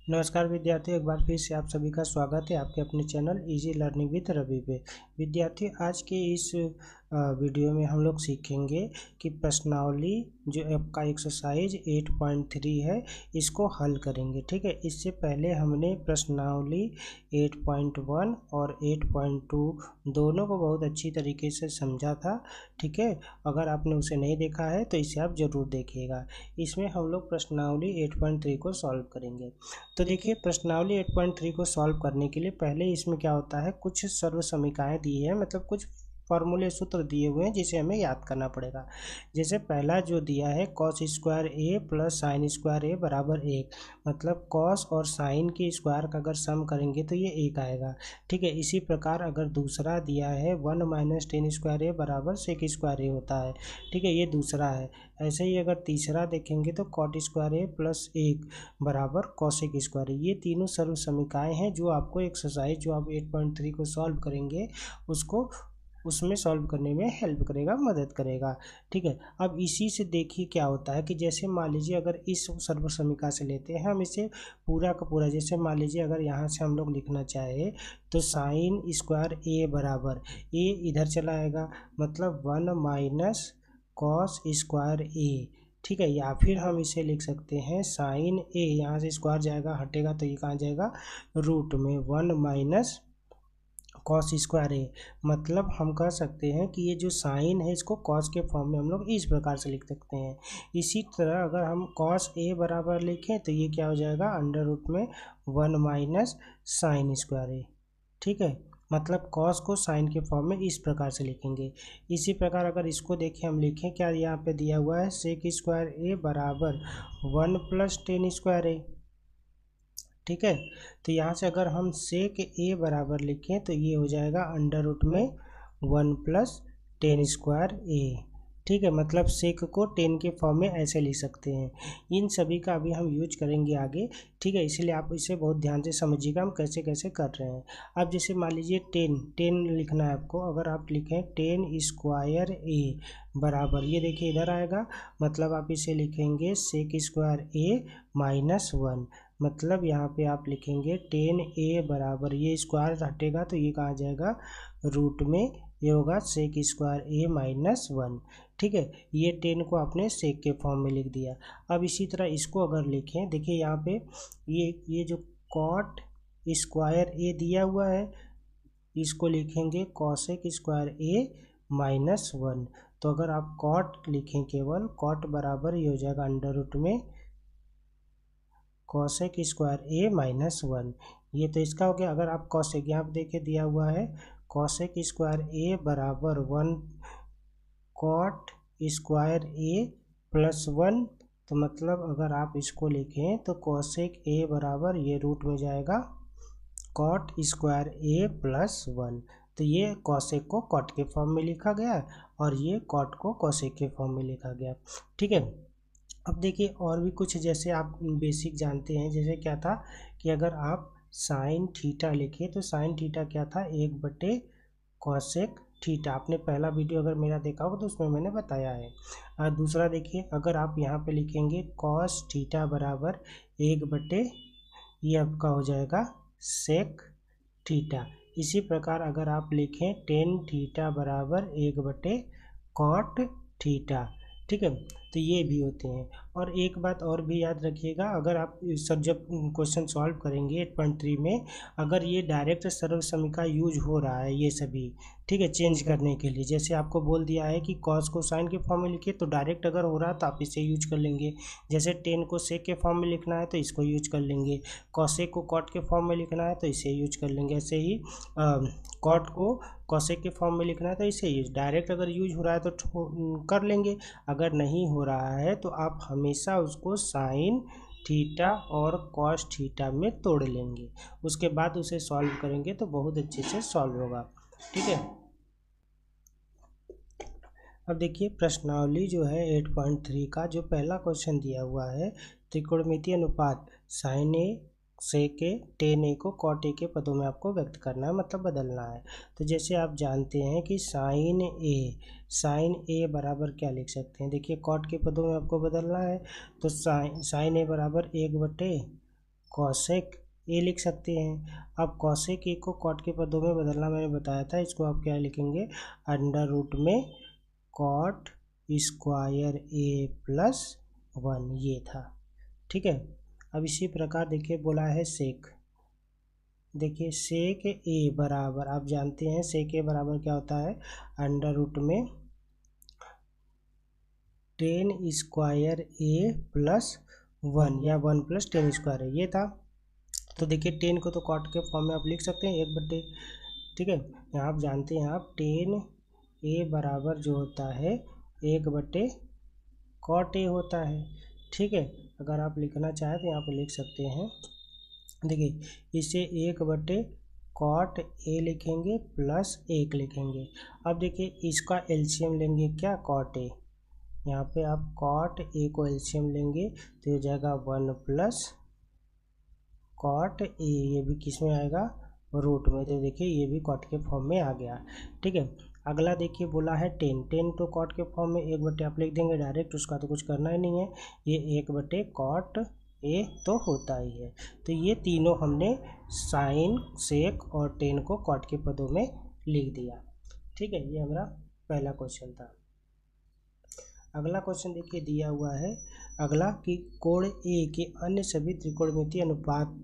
नमस्कार विद्यार्थियों, एक बार फिर से आप सभी का स्वागत है आपके अपने channel easy learning with Ravi पे। विद्यार्थी, आज के इस वीडियो में हम लोग सीखेंगे कि प्रश्नावली जो आपका एक्सरसाइज 8.3 है इसको हल करेंगे। ठीक है, इससे पहले हमने प्रश्नावली 8.1 और 8.2 दोनों को बहुत अच्छी तरीके से समझा था। ठीक है, अगर आपने उसे नहीं देखा है तो इसे आप ज़रूर देखिएगा। इसमें हम लोग प्रश्नावली 8.3 को सॉल्व करेंगे। तो देखिए, प्रश्नावली 8.3 को सॉल्व करने के लिए पहले इसमें क्या होता है, कुछ सर्व समीकरणाएं दी है, मतलब कुछ फॉर्मूले सूत्र दिए हुए हैं जिसे हमें याद करना पड़ेगा। जैसे पहला जो दिया है cos square A plus sign square A बराबर 1, मतलब कॉस और साइन की स्क्वायर का अगर सम करेंगे तो ये 1 आएगा। ठीक है, इसी प्रकार अगर दूसरा दिया है 1 माइनस टेन स्क्वायर ए बराबर सेक स्क्वायर ए होता है। ठीक है, ये दूसरा है। ऐसे ही अगर तीसरा देखेंगे तो कॉट स्क्वायर ए प्लस 1 बराबर कॉसेक स्क्वायर। ये तीनों सर्व समीकरणाएं हैं जो आपको एक्सरसाइज जो आप 8.3 को सॉल्व करेंगे उसको उसमें सॉल्व करने में हेल्प करेगा, मदद करेगा। ठीक है, अब इसी से देखिए क्या होता है कि जैसे मान लीजिए अगर इस सर्व समीकरण से लेते हैं हम इसे पूरा का पूरा, जैसे मान लीजिए अगर यहाँ से हम लोग लिखना चाहे तो साइन स्क्वायर ए बराबर ए इधर चला आएगा, मतलब 1 माइनस कॉस स्क्वायर ए। ठीक है, या फिर हम इसे लिख सकते हैं साइन ए, यहाँ से स्क्वायर जाएगा हटेगा तो ये कहाँ जाएगा, रूट में 1 माइनस कॉस स्क्वायर ए। मतलब हम कह सकते हैं कि ये जो साइन है इसको कॉस के फॉर्म में हम लोग इस प्रकार से लिख सकते हैं। इसी तरह अगर हम कॉस ए बराबर लिखें तो ये क्या हो जाएगा, अंडर रूट में 1 माइनस साइन स्क्वायर ए। ठीक है, मतलब कॉस को साइन के फॉर्म में इस प्रकार से लिखेंगे। इसी प्रकार अगर इसको देखें, हम लिखें क्या, यहाँ पे दिया हुआ है सेक स्क्वायर ए बराबर 1 प्लस टेन स्क्वायर ए। ठीक है, तो यहाँ से अगर हम सेक ए बराबर लिखें तो ये हो जाएगा अंडर रूट में 1 प्लस टेन स्क्वायर ए। ठीक है, मतलब सेक को 10 के फॉर्म में ऐसे लिख सकते हैं। इन सभी का अभी हम यूज करेंगे आगे। ठीक है, इसीलिए आप इसे बहुत ध्यान से समझिएगा हम कैसे कैसे कर रहे हैं। अब जैसे मान लीजिए 10 लिखना है आपको, अगर आप लिखें 10 स्क्वायर ए बराबर, ये देखिए इधर आएगा, मतलब आप इसे लिखेंगे सेक स्क्वायर ए माइनस 1। मतलब यहाँ पे आप लिखेंगे 10 ए बराबर, ये स्क्वायर हटेगा तो ये कहाँ जाएगा, रूट में ये होगा सेक स्क्वायर ए माइनस 1। ठीक है, ये 10 को आपने सेक के फॉर्म में लिख दिया। अब इसी तरह इसको अगर लिखें, देखिए यहाँ पे ये जो कॉट स्क्वायर ए दिया हुआ है इसको लिखेंगे कॉसेक स्क्वायर ए माइनस 1। तो अगर आप कॉट लिखें, केवल कॉट बराबर ये हो जाएगा अंडर रूट में कॉसेक स्क्वायर ए माइनस 1। ये तो इसका हो गया। अगर आप कॉसेक यहाँ पे देखिए दिया हुआ है कॉसेक स्क्वायर ए बराबर 1 कॉट स्क्वायर ए प्लस 1। तो मतलब अगर आप इसको लिखें तो कॉसेक ए बराबर ये रूट में जाएगा कॉट स्क्वायर ए प्लस 1। तो ये कॉसेक को कॉट के फॉर्म में लिखा गया और ये कॉट को कॉसेक के फॉर्म में लिखा गया। ठीक है, अब देखिए और भी कुछ जैसे आप बेसिक जानते हैं, जैसे क्या था कि अगर आप साइन थीटा लिखें तो साइन थीटा क्या था, 1 बटे कॉसेक थीटा। आपने पहला वीडियो अगर मेरा देखा होगा तो उसमें मैंने बताया है। दूसरा देखिए, अगर आप यहाँ पे लिखेंगे कॉस थीटा बराबर 1 बटे, ये आपका हो जाएगा सेक थीटा। इसी प्रकार अगर आप लिखें टेन थीटा बराबर 1 बटे कॉट थीटा। ठीक है, तो ये भी होते हैं। और एक बात और भी याद रखिएगा, अगर आप सब जब क्वेश्चन सॉल्व करेंगे 8.3 में, अगर ये डायरेक्ट सर्व समीकरण यूज हो रहा है ये सभी, ठीक है, चेंज करने के लिए, जैसे आपको बोल दिया है कि कॉस को साइन के फॉर्म में लिखिए, तो डायरेक्ट अगर हो रहा है तो आप इसे यूज कर लेंगे। जैसे 10 को सेक के फॉर्म में लिखना है तो इसको यूज कर लेंगे, कॉसेक को कॉट के फॉर्म में लिखना है तो इसे यूज कर लेंगे। ऐसे ही कॉट को कॉसेक के फॉर्म में लिखना है तो इसे यूज, डायरेक्ट अगर यूज हो रहा है तो कर लेंगे, अगर नहीं हो रहा है तो आप हमेशा उसको साइन थीटा और कॉस थीटा में तोड़ लेंगे, उसके बाद उसे सॉल्व करेंगे तो बहुत अच्छे से सॉल्व होगा। ठीक है, अब देखिए प्रश्नावली जो है 8.3 का जो पहला क्वेश्चन दिया हुआ है, त्रिकोणमितीय अनुपात sign A sec A ten ए को कॉट ए के पदों में आपको व्यक्त करना है, मतलब बदलना है। तो जैसे आप जानते हैं कि साइन ए बराबर क्या लिख सकते हैं, देखिए कॉट के पदों में आपको बदलना है तो साइन ए बराबर 1 बटे कॉसेक ए लिख सकते हैं। अब कॉसेक ए को कॉट के पदों में बदलना मैंने बताया था, इसको आप क्या लिखेंगे, अंडर रूट में कॉट स्क्वायर ए प्लस 1, ये था। ठीक है। अब इसी प्रकार देखिए बोला है सेक। देखिए सेक ए बराबर, आप जानते हैं सेक ए बराबर क्या होता है, अंडर रूट में 10 स्क्वायर ए प्लस 1 या 1 प्लस 10 स्क्वायर है, ये था। तो देखिए 10 को तो कॉट के फॉर्म में आप लिख सकते हैं 1/, ठीक है। यहाँ आप जानते हैं आप 10 ए बराबर जो होता है 1/, कॉट ए होता है। ठीक है। अगर आप लिखना चाहें तो यहाँ पर लिख सकते हैं, देखिए इसे 1/, कॉट ए लिखेंगे प्लस 1 लिखेंगे। अब देखिए इसका एलसीएम लेंगे क्या, कॉट ए। यहाँ पे आप कॉट ए को एलसीएम लेंगे तो हो जाएगा 1 प्लस कॉट ए, ये भी किस में आएगा, रूट में। तो देखिए ये भी कॉट के फॉर्म में आ गया। ठीक है। अगला देखिए बोला है 10 तो कॉट के फॉर्म में 1/, आप लिख देंगे डायरेक्ट, उसका तो कुछ करना ही नहीं है, ये 1/, कॉट ए तो होता ही है। तो ये तीनों हमने साइन, सेक और 10 को कॉट के पदों में लिख दिया। ठीक है, ये हमारा पहला क्वेश्चन था। अगला क्वेश्चन देखिए दिया हुआ है अगला कि कोण ए के अन्य सभी त्रिकोणमितीय अनुपात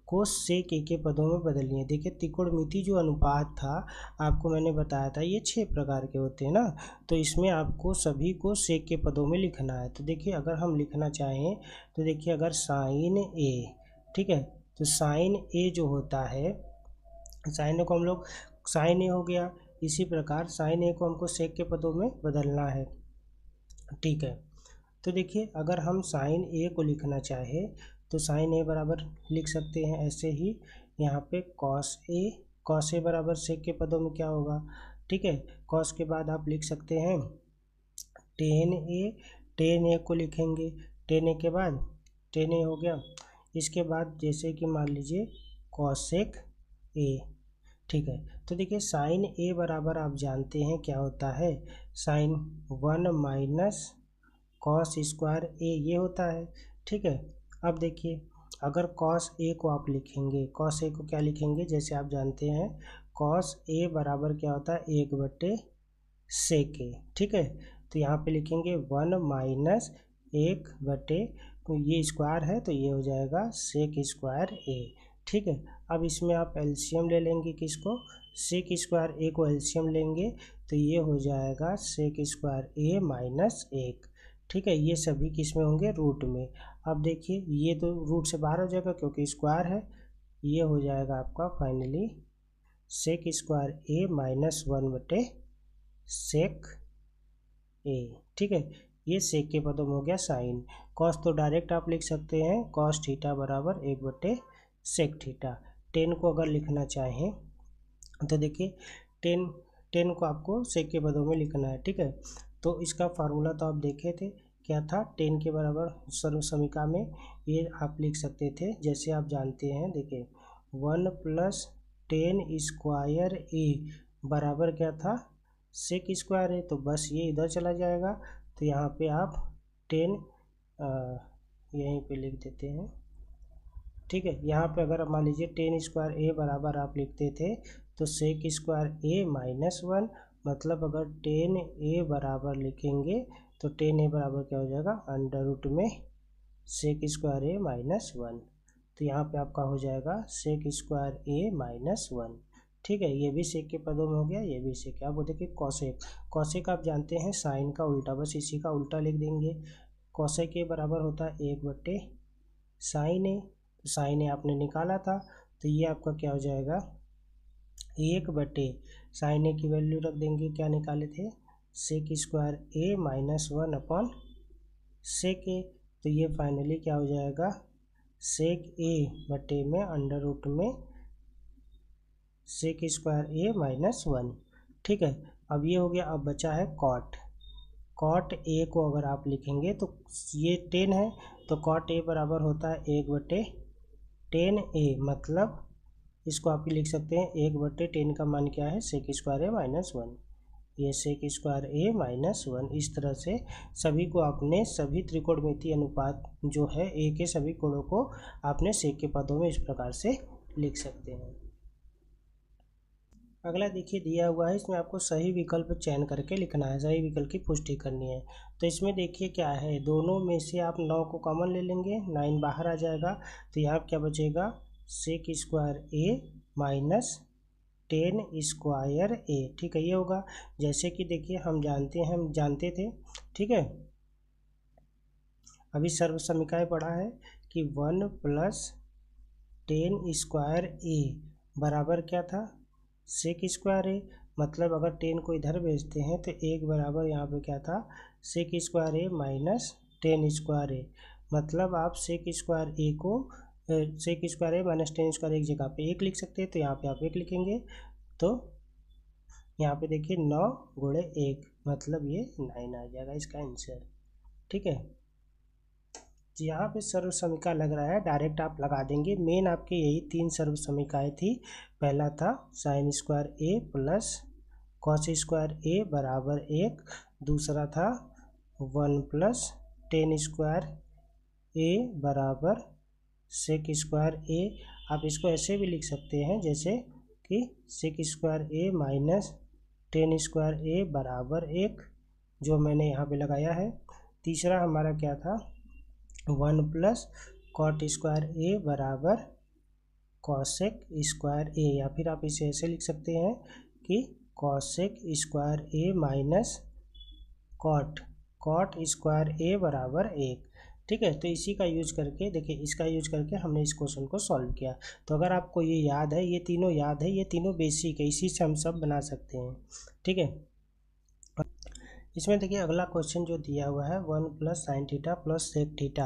को सेक ए के पदों में बदलिए। देखिए त्रिकोणमितीय जो अनुपात था आपको मैंने बताया था ये 6 प्रकार के होते हैं ना, तो इसमें आपको सभी को सेक के पदों में लिखना है। तो देखिए अगर हम लिखना चाहें तो देखिए अगर साइन ए, ठीक है, तो साइन ए जो होता है, साइन ए को हम लोग, साइन ए हो गया, इसी प्रकार साइन ए को हमको सेक के पदों में बदलना है। ठीक है। तो देखिए अगर हम साइन ए को लिखना चाहे तो साइन ए बराबर लिख सकते हैं ऐसे ही, यहाँ पे कॉस ए बराबर सेक के पदों में क्या होगा, ठीक है, कॉस के बाद आप लिख सकते हैं टेन ए को लिखेंगे, टेन ए के बाद टेन ए हो गया, इसके बाद जैसे कि मान लीजिए कॉसेक ए। ठीक है। तो देखिए साइन ए बराबर आप जानते हैं क्या होता है, sign 1 minus cos square A, ये होता है। ठीक है। अब देखिए अगर कॉस ए को आप लिखेंगे, कॉस ए को क्या लिखेंगे, जैसे आप जानते हैं कॉस ए बराबर क्या होता है 1/, सेक ए। ठीक है। तो यहाँ पे लिखेंगे 1 माइनस 1/, तो ये स्क्वायर है तो ये हो जाएगा सेक स्क्वायर ए। ठीक है। अब इसमें आप एलसीएम ले लेंगे, किसको, सेक स्क्वायर ए को एलसीएम लेंगे तो ये हो जाएगा सेक स्क्वायर ए माइनस 1। ठीक है। ये सभी किस में होंगे, रूट में। अब देखिए ये तो रूट से बाहर हो जाएगा क्योंकि स्क्वायर है, ये हो जाएगा आपका finally sec square A minus 1/, सेक ए। ठीक है। ये सेक के पदों में हो गया साइन। कॉस तो डायरेक्ट आप लिख सकते हैं, कॉस थीटा बराबर 1/, सेक थीटा। 10 को अगर लिखना चाहें तो देखिए 10 को आपको सेक के पदों में लिखना है। ठीक है। तो इसका फार्मूला तो आप देखे थे क्या था, 10 के बराबर सर्व समीकरण में ये आप लिख सकते थे, जैसे आप जानते हैं देखिए 1 प्लस 10 स्क्वायर ए बराबर क्या था, सेक स्क्वायर है, तो बस ये इधर चला जाएगा। तो यहाँ पे आप 10 यहीं पे लिख देते हैं। ठीक है। यहाँ पे अगर मान लीजिए 10 स्क्वायर ए बराबर आप लिखते थे तो सेक स्क्वायर ए माइनस 1, मतलब अगर 10 ए बराबर लिखेंगे तो 10 ए बराबर क्या हो जाएगा, अंडर रूट में सेक स्क्वायर ए माइनस 1। तो यहाँ पे आपका हो जाएगा सेक स्क्वायर ए माइनस 1। ठीक है। ये भी सेक के पदों में हो गया, ये भी सेक। अब देखिए कॉसेक आप जानते हैं साइन का उल्टा, बस इसी का उल्टा लिख देंगे। कॉसेक ए बराबर होता है 1/, साइन ए, तो साइन ए आपने निकाला था तो ये आपका क्या हो जाएगा 1/, साइन ए की वैल्यू रख देंगे, क्या निकाले थे, sec square A minus 1 upon sec ए। तो ये फाइनली क्या हो जाएगा सेक ए बटे में अंडर रूट में सेक स्क्वायर ए माइनस 1। ठीक है। अब ये हो गया। अब बचा है कॉट ए को अगर आप लिखेंगे तो ये 10 है तो कॉट ए बराबर होता है 1/10 ए, मतलब इसको आप लिख सकते हैं 1/10 का मान क्या है, सेक स्क्वायर ए माइनस 1। ये सेक स्क्वायर ए माइनस 1। इस तरह से सभी को आपने सभी त्रिकोणमितीय अनुपात जो है ए के सभी कोणों को आपने सेक के पदों में इस प्रकार से लिख सकते हैं। अगला देखिए दिया हुआ है, इसमें आपको सही विकल्प चयन करके लिखना है, सही विकल्प की पुष्टि करनी है। तो इसमें देखिए क्या है, दोनों में से आप 9 को कॉमन ले लेंगे, 9 बाहर आ जाएगा, तो यहाँ क्या बचेगा, sec square A minus 10 square ए। ठीक है, ये होगा। जैसे कि देखिए हम जानते थे, ठीक है, अभी सर्व समीकरण पढ़ा है कि 1 प्लस 10 स्क्वायर ए बराबर क्या था, सेक स्क्वायर ए। मतलब अगर 10 को इधर भेजते हैं तो एक बराबर यहाँ पे क्या था, sec square A minus 10 square ए। मतलब आप सेक स्क्वायर ए को sec square A minus 10 square एक जगह पे 1 लिख सकते हैं, तो यहाँ पे आप 1 लिखेंगे। तो यहाँ पे देखिए 9 गुणे 1 मतलब ये 9 आ जाएगा इसका आंसर। ठीक है, यहाँ पे सर्व समीकरण लग रहा है, डायरेक्ट आप लगा देंगे। मेन आपके यही 3 सर्व समीकरण थी। पहला था sign square A plus cos square A बराबर 1। दूसरा था 1 प्लस 10 स्क्वायर ए बराबर सेक स्क्वायर ए। आप इसको ऐसे भी लिख सकते हैं जैसे कि sec square A minus 10 square A बराबर 1, जो मैंने यहाँ पे लगाया है। तीसरा हमारा क्या था, 1 प्लस कॉट स्क्वायर ए बराबर कॉसेक स्क्वायर ए, या फिर आप इसे ऐसे लिख सकते हैं कि cosec square A minus cot square A बराबर 1। ठीक है, तो इसी का यूज करके देखिए, इसका यूज करके हमने इस क्वेश्चन को सॉल्व किया। तो अगर आपको ये याद है, ये तीनों याद है, ये तीनों बेसिक है, इसी से हम सब बना सकते हैं। ठीक है, इसमें देखिए अगला क्वेश्चन जो दिया हुआ है, 1 plus sine theta plus sec theta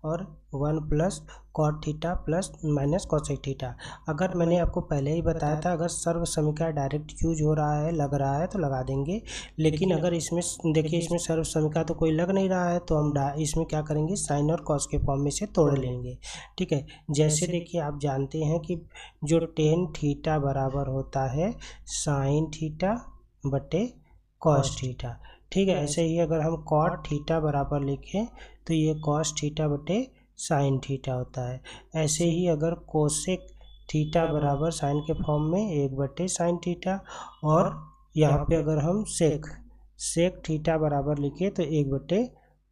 और 1 plus cot theta plus minus cosec theta. अगर मैंने आपको पहले ही बताया था, अगर सर्व समीकरण डायरेक्ट यूज हो रहा है, लग रहा है तो लगा देंगे। लेकिन अगर इसमें देखिए, इसमें सर्व समीकरण तो कोई लग नहीं रहा है, तो हम इसमें क्या करेंगे, साइन और कॉस के फॉर्म में से तोड़ लेंगे। ठीक है, जैसे देखिए आप जानते हैं कि जो टेन थीटा बराबर होता है साइन थीटा बटे कॉस थीटा। ठीक है, ऐसे ही अगर हम कॉट थीटा बराबर लिखें तो ये कॉस थीटा बटे साइन थीटा होता है। ऐसे ही अगर कोसेक थीटा बराबर साइन के फॉर्म में 1 बटे साइन थीटा, और यहाँ पे अगर हम सेक थीटा बराबर लिखे तो 1 बटे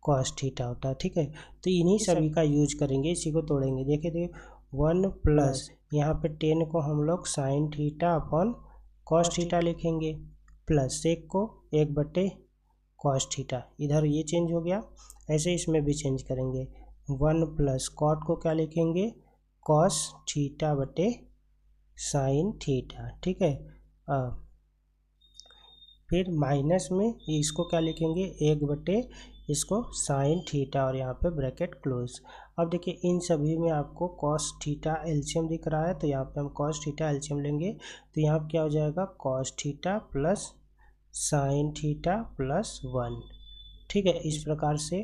कॉस थीटा होता है। ठीक है, तो इन्हीं सभी का यूज करेंगे, इसी को तोड़ेंगे। देखिए 1 प्लस यहाँ पे 10 को हम लोग sine theta upon cos theta लिखेंगे, प्लस सेक को 1 बटे कॉस थीटा, इधर ये चेंज हो गया। ऐसे इसमें भी चेंज करेंगे, 1 प्लस कॉट को क्या लिखेंगे, कॉस थीटा बटे साइन थीटा। ठीक है, फिर माइनस में इसको क्या लिखेंगे, 1 बटे इसको साइन थीटा, और यहाँ पे ब्रैकेट क्लोज। अब देखिए इन सभी में आपको कॉस थीटा एलसीएम दिख रहा है, तो यहाँ पे हम कॉस थीटा एलसीएम लेंगे, तो यहाँ पे क्या हो जाएगा, cos theta plus sine theta plus 1। ठीक है, इस प्रकार से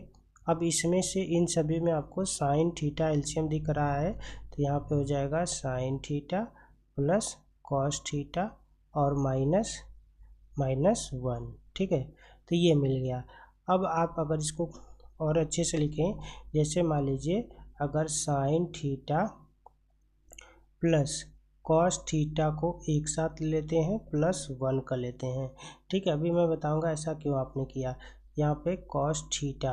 अब इसमें से इन सभी में आपको साइन थीटा एलसीएम दिख रहा है, तो यहाँ पे हो जाएगा sine theta plus cos theta और माइनस 1। ठीक है, तो ये मिल गया। अब आप अगर इसको और अच्छे से लिखें, जैसे मान लीजिए अगर sign theta plus cos theta को एक साथ लेते हैं प्लस 1 का लेते हैं। ठीक है, अभी मैं बताऊंगा ऐसा क्यों आपने किया। यहाँ पे कॉस थीटा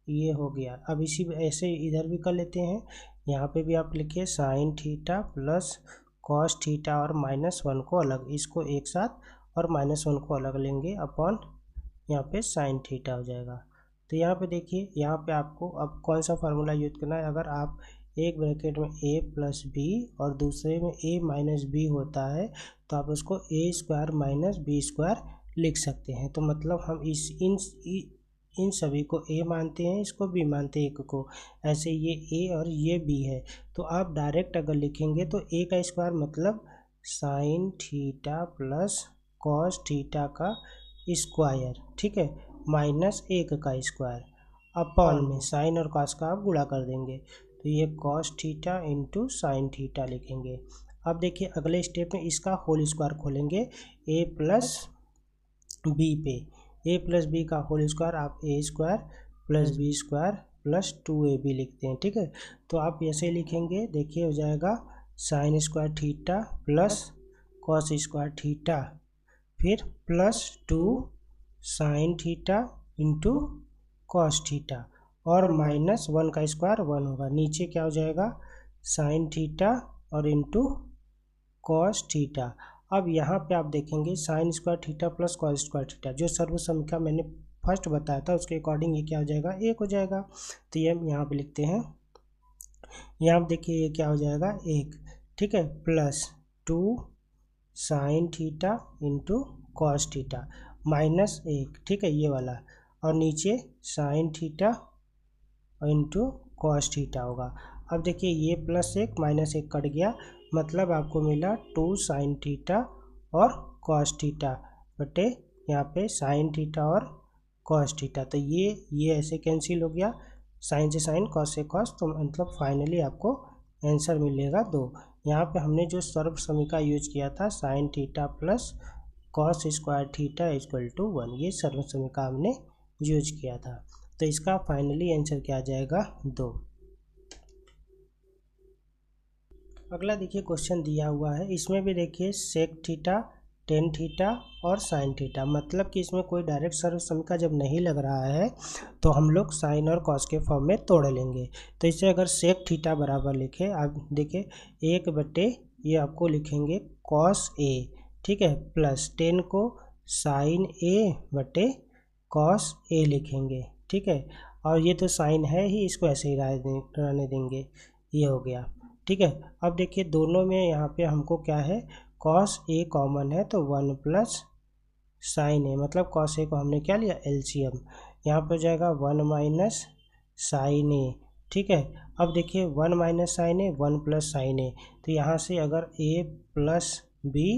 ये हो गया, अब इसी ऐसे इधर भी कर लेते हैं। यहाँ पे भी आप लिखिए sign theta plus cos theta और माइनस 1 को अलग, इसको एक साथ और माइनस 1 को अलग लेंगे अपॉन यहाँ पे साइन थीटा हो जाएगा। तो यहाँ पे देखिए, यहाँ पे आपको अब कौन सा फार्मूला यूज करना है। अगर आप एक ब्रैकेट में a प्लस बी और दूसरे में a माइनस बी होता है, तो आप उसको a square minus B square लिख सकते हैं। तो मतलब हम इन सभी को a मानते हैं, इसको b मानते हैं एक को, ऐसे ये a और ये b है। तो आप डायरेक्ट अगर लिखेंगे तो a का स्क्वायर मतलब sine theta plus cos theta का स्क्वायर, ठीक है, माइनस 1 का स्क्वायर अपॉन में साइन और कॉस का आप गुणा कर देंगे, तो ये cos theta into sine theta लिखेंगे। अब देखिए अगले स्टेप में इसका होल स्क्वायर खोलेंगे, a प्लस बी पे, ए प्लस बी का होल स्क्वायर आप A square plus B square plus 2ab लिखते हैं। ठीक है, तो आप ऐसे लिखेंगे, देखिए हो जाएगा sine square theta plus cos square theta, फिर plus 2 sine theta into cos theta, और माइनस 1 का स्क्वायर 1 होगा। नीचे क्या हो जाएगा साइन थीटा और इंटू कॉस थीटा। अब यहाँ पे आप देखेंगे sine square theta plus cos square theta, जो सर्वसम्मिका मैंने फर्स्ट बताया था उसके अकॉर्डिंग ये क्या हो जाएगा, 1 हो जाएगा। तो ये हम यहाँ पे लिखते हैं, यहाँ पे देखिए ये क्या हो जाएगा 1। ठीक है, plus 2 sine theta into cos theta minus 1। ठीक है, ये वाला, और नीचे sign theta into cos theta होगा। अब देखिए ये प्लस 1 माइनस 1 कट गया, मतलब आपको मिला 2 साइन थीटा और कॉस थीटा बटे यहाँ पे साइन थीटा और कॉस थीटा। तो ये ऐसे कैंसिल हो गया, साइन से साइन कॉस से कॉस, तो मतलब फाइनली आपको आंसर मिलेगा 2। यहाँ पे हमने जो सर्वसम्मिका यूज किया था sine theta plus cos square theta equal to 1, ये सर्वसम्मिका हमने यूज किया था। तो इसका फाइनली आंसर क्या आ जाएगा 2। अगला देखिए क्वेश्चन दिया हुआ है, इसमें भी देखिए सेक थीटा टेन थीटा और साइन थीटा, मतलब कि इसमें कोई डायरेक्ट सर्वसम्मिका जब नहीं लग रहा है तो हम लोग साइन और कॉस के फॉर्म में तोड़ लेंगे। तो इसे अगर सेक थीटा बराबर लिखे, आप देखिए 1 बटे ये आपको लिखेंगे कॉस ए, ठीक है, प्लस 10 को साइन ए बटे कॉस ए लिखेंगे। ठीक है, और ये तो साइन है ही, इसको ऐसे ही रहने देंगे, ये हो गया। ठीक है, अब देखिए दोनों में यहाँ पे हमको क्या है, कॉस ए कॉमन है तो 1 प्लस साइन ए, मतलब कॉस ए को हमने क्या लिया एलसीएम, यहाँ पे हो जाएगा 1 माइनस साइन ए। ठीक है, अब देखिए 1 माइनस साइन ए 1 प्लस साइन ए, तो यहाँ से अगर ए प्लस बी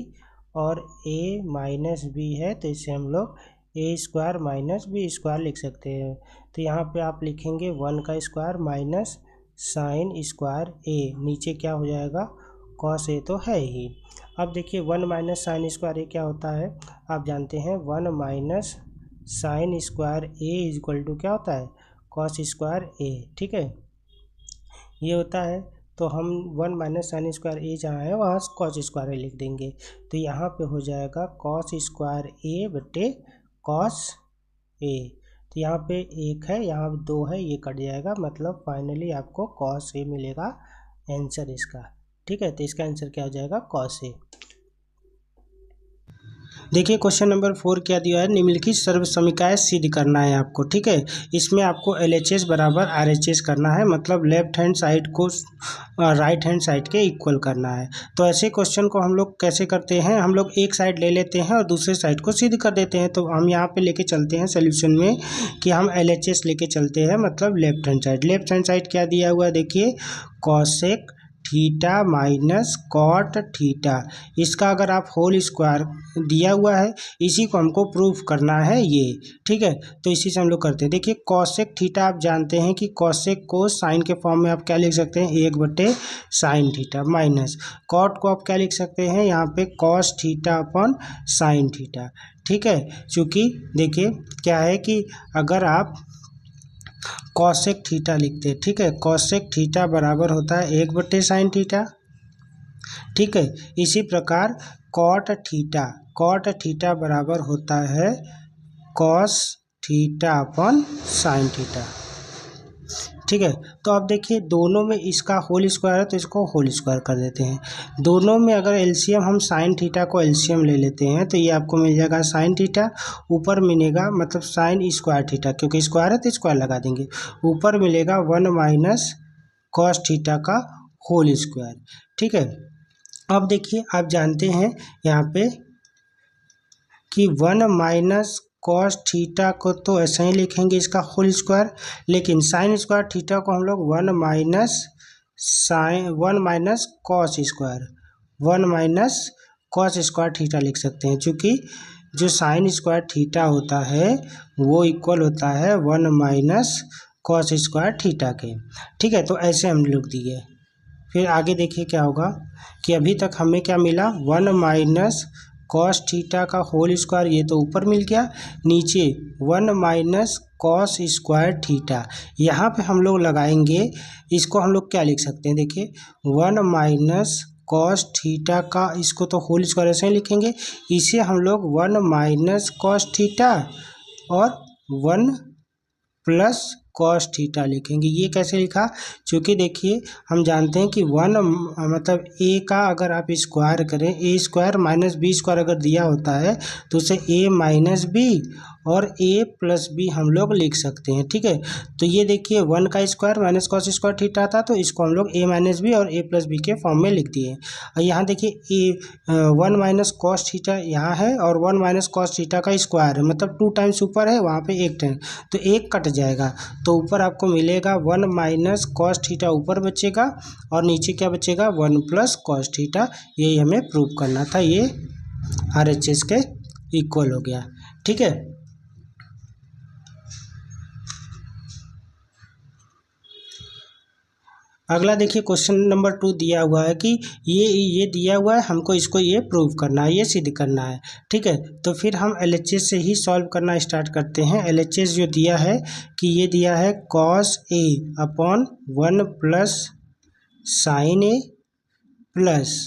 और ए माइनस बी है तो इसे हम लोग ए स्क्वायर माइनस बी स्क्वायर लिख सकते हैं। तो यहाँ पे आप लिखेंगे 1 का स्क्वायर माइनस साइन स्क्वायर ए, नीचे क्या हो जाएगा कॉस ए तो है ही। अब देखिए 1 माइनस साइन स्क्वायर ए क्या होता है, आप जानते हैं 1 minus sine square A equal to क्या होता है कॉस स्क्वायर ए। ठीक है, ये होता है, तो हम 1 माइनस साइन स्क्वायर ए जहाँ है वहाँ कॉस स्क्वायर ए लिख देंगे। तो यहाँ पे हो जाएगा कॉस स्क्वायर ए बटे कॉस ए, तो यहाँ पे 1 है यहाँ 2 है, ये कट जाएगा, मतलब फाइनली आपको कॉस ए मिलेगा आंसर इसका। ठीक है, तो इसका आंसर क्या हो जाएगा कॉस ए। देखिए क्वेश्चन नंबर 4 क्या दिया है, निम्नलिखित सर्वसम्मिकाएं सिद्ध करना है आपको। ठीक है, इसमें आपको LHS बराबर RHS करना है, मतलब लेफ्ट हैंड साइड को राइट हैंड साइड के इक्वल करना है। तो ऐसे क्वेश्चन को हम लोग कैसे करते हैं, हम लोग एक साइड ले लेते हैं और दूसरे साइड को सिद्ध कर देते हैं। तो हम यहाँ पे लेके चलते हैं सोल्यूशन में कि हम LHS लेके चलते हैं, मतलब लेफ्ट हैंड साइड क्या दिया हुआ है, देखिए cosec theta minus cot theta, इसका अगर आप होल स्क्वायर दिया हुआ है, इसी को हमको प्रूफ करना है ये। ठीक है, तो इसी से हम लोग करते हैं। देखिए कॉसेक थीटा आप जानते हैं कि कॉसेक को साइन के फॉर्म में आप क्या लिख सकते हैं 1 बटे साइन थीटा, माइनस कॉट को आप क्या लिख सकते हैं यहाँ पे कॉस थीटा अपन साइन थीटा। ठीक है, चूँकि देखिए क्या है कि अगर आप कॉसेक थीटा लिखते हैं, ठीक है, कॉसेक थीटा बराबर होता है 1 बटे साइन थीटा। ठीक है, इसी प्रकार कॉट थीटा बराबर होता है कॉस थीटा अपन साइन थीटा। ठीक है, तो अब देखिए दोनों में इसका होल स्क्वायर है तो इसको होल स्क्वायर कर देते हैं। दोनों में अगर एलसीएम हम साइन थीटा को एलसीएम ले लेते हैं तो ये आपको मिल जाएगा साइन थीटा, ऊपर मिलेगा मतलब साइन स्क्वायर थीटा, क्योंकि स्क्वायर है तो स्क्वायर लगा देंगे, ऊपर मिलेगा 1 माइनस कॉस थीटा का होल स्क्वायर। ठीक है, अब देखिए आप जानते हैं यहाँ पे कि 1 माइनस कॉस थीटा को तो ऐसे ही लिखेंगे इसका होल स्क्वायर, लेकिन साइन स्क्वायर थीटा को हम लोग 1 माइनस कॉस स्क्वायर थीटा लिख सकते हैं, क्योंकि जो साइन स्क्वायर थीटा होता है वो इक्वल होता है 1 माइनस कॉस स्क्वायर थीटा के। ठीक है, तो ऐसे हम लिख दिए। फिर आगे देखिए क्या होगा कि अभी तक हमें क्या मिला 1 माइनस कॉस थीटा का होल स्क्वायर, ये तो ऊपर मिल गया, नीचे 1 माइनस कॉस स्क्वायर थीटा। यहाँ पे हम लोग लगाएंगे, इसको हम लोग क्या लिख सकते हैं, देखिए 1 माइनस कॉस थीटा का, इसको तो होल स्क्वायर ऐसे ही लिखेंगे, इसे हम लोग 1 माइनस कॉस थीटा और 1 प्लस कॉस थीटा लिखेंगे। ये कैसे लिखा, क्योंकि देखिए हम जानते हैं कि 1 मतलब ए का अगर आप स्क्वायर करें, ए स्क्वायर माइनस बी स्क्वायर अगर दिया होता है तो उसे ए माइनस बी और ए प्लस बी हम लोग लिख सकते हैं, ठीक है। तो ये देखिए 1 का square minus cos square theta था, तो इसको हम लोग ए माइनस बी और ए प्लस बी के फॉर्म में लिख दिए। और यहाँ देखिए ए 1 माइनस कॉस थीटा यहाँ है और 1 माइनस कॉस थीटा का स्क्वायर है, मतलब 2 टाइम्स ऊपर है, वहाँ पे 1 टाइम, तो 1 कट जाएगा, तो ऊपर आपको मिलेगा 1 माइनस कॉस थीटा ऊपर बचेगा और नीचे क्या बचेगा 1 प्लस कॉस थीटा। यही हमें प्रूव करना था, ये RHS के इक्वल हो गया, ठीक है। अगला देखिए क्वेश्चन नंबर 2 दिया हुआ है कि ये दिया हुआ है, हमको इसको ये प्रूव करना है, ये सिद्ध करना है, ठीक है। तो फिर हम LHS से ही सॉल्व करना स्टार्ट करते हैं। LHS जो दिया है कि ये दिया है cos A upon 1 plus sine A plus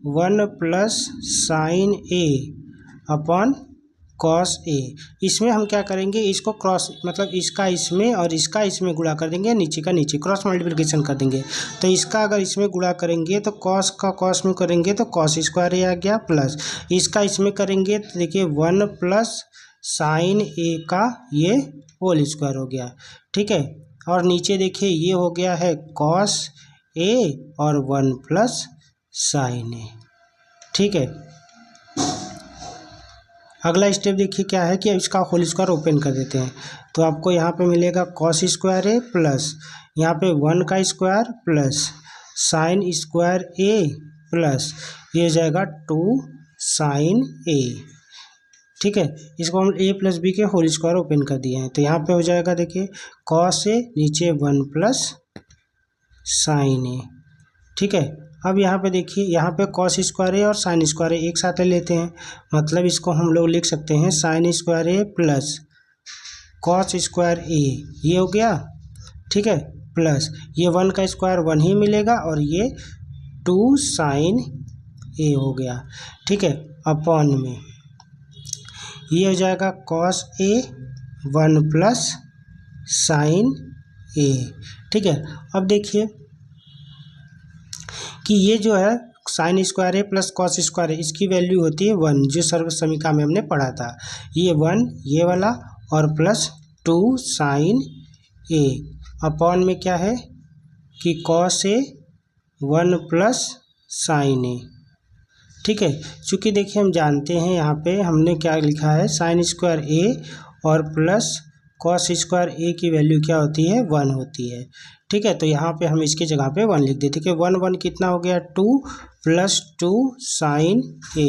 1 plus sine A upon cos A. इसमें हम क्या करेंगे, इसको क्रॉस मतलब इसका इसमें और इसका इसमें गुणा कर देंगे, नीचे का नीचे क्रॉस मल्टीप्लिकेशन कर देंगे। तो इसका अगर इसमें गुणा करेंगे तो कॉस का कॉस में करेंगे तो कॉस स्क्वायर ए आ गया, प्लस इसका इसमें करेंगे तो देखिए 1 प्लस साइन ए का ये होल स्क्वायर हो गया, ठीक है। और नीचे देखिए ये हो गया है कॉस ए और 1 प्लस साइन ए, ठीक है। अगला स्टेप देखिए क्या है कि इसका होल स्क्वायर ओपन कर देते हैं, तो आपको यहाँ पे मिलेगा कॉस स्क्वायर ए प्लस यहाँ पे 1 का स्क्वायर प्लस साइन स्क्वायर ए प्लस ये हो जाएगा 2 साइन ए, ठीक है। इसको हम a प्लस बी के होल स्क्वायर ओपन कर दिए हैं, तो यहाँ पे हो जाएगा देखिए कॉस ए नीचे 1 प्लस साइन ए, ठीक है। अब यहाँ पे देखिए यहाँ पे कॉस स्क्वायर ए और साइन स्क्वायर ए एक साथ ले लेते हैं, मतलब इसको हम लोग लिख सकते हैं sign square A plus cos square A, ये हो गया, ठीक है, प्लस ये 1 का स्क्वायर 1 ही मिलेगा और ये 2 साइन ए हो गया, ठीक है, अपॉन में ये हो जाएगा cos A 1 plus sign A, ठीक है। अब देखिए कि ये जो है साइन स्क्वायर ए प्लस कॉस स्क्वायर ए, इसकी वैल्यू होती है 1, जो सर्व समीकरण में हमने पढ़ा था, ये 1 ये वाला और प्लस 2 साइन ए, अपॉन में क्या है कि cos A 1 plus sign A, ठीक है। चूँकि देखिए हम जानते हैं यहाँ पे हमने क्या लिखा है, साइन स्क्वायर ए और प्लस कॉस स्क्वायर ए की वैल्यू क्या होती है 1 होती है, ठीक है। तो यहाँ पे हम इसकी जगह पे 1 लिख देते कि 1 1 कितना हो गया 2 प्लस 2 साइन ए,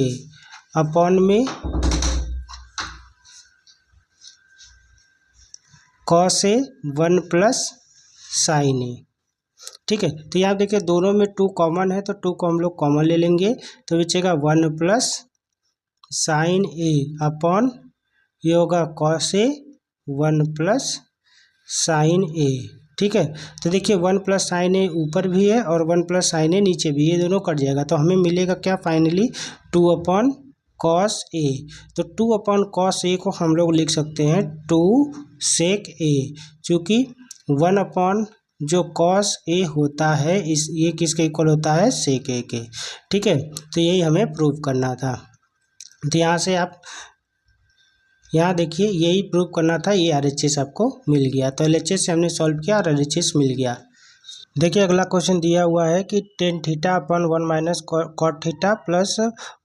अपॉन में cos A 1 plus sign A, ठीक है। तो यहाँ देखिए दोनों में 2 कॉमन है, तो 2 को हम लोग कॉमन ले लेंगे, तो बचेगा 1 प्लस साइन ए अपॉन ये होगा cos A 1 plus sign A, ठीक है। तो देखिए 1 प्लस साइन ए ऊपर भी है और 1 प्लस साइन ए नीचे भी, ये दोनों कट जाएगा, तो हमें मिलेगा क्या फाइनली 2 अपॉन कॉस ए। तो 2 अपॉन कॉस ए को हम लोग लिख सकते हैं 2 सेक ए, चूँकि 1 अपॉन जो कॉस ए होता है ये किसके इक्वल होता है सेक ए के, ठीक है। तो यही हमें प्रूव करना था, तो यहाँ से आप यहाँ देखिए यही प्रूव करना था, ये RHS आपको मिल गया, तो LHS से हमने सॉल्व किया और RHS मिल गया। देखिए अगला क्वेश्चन दिया हुआ है कि tan theta upon 1 minus cot theta plus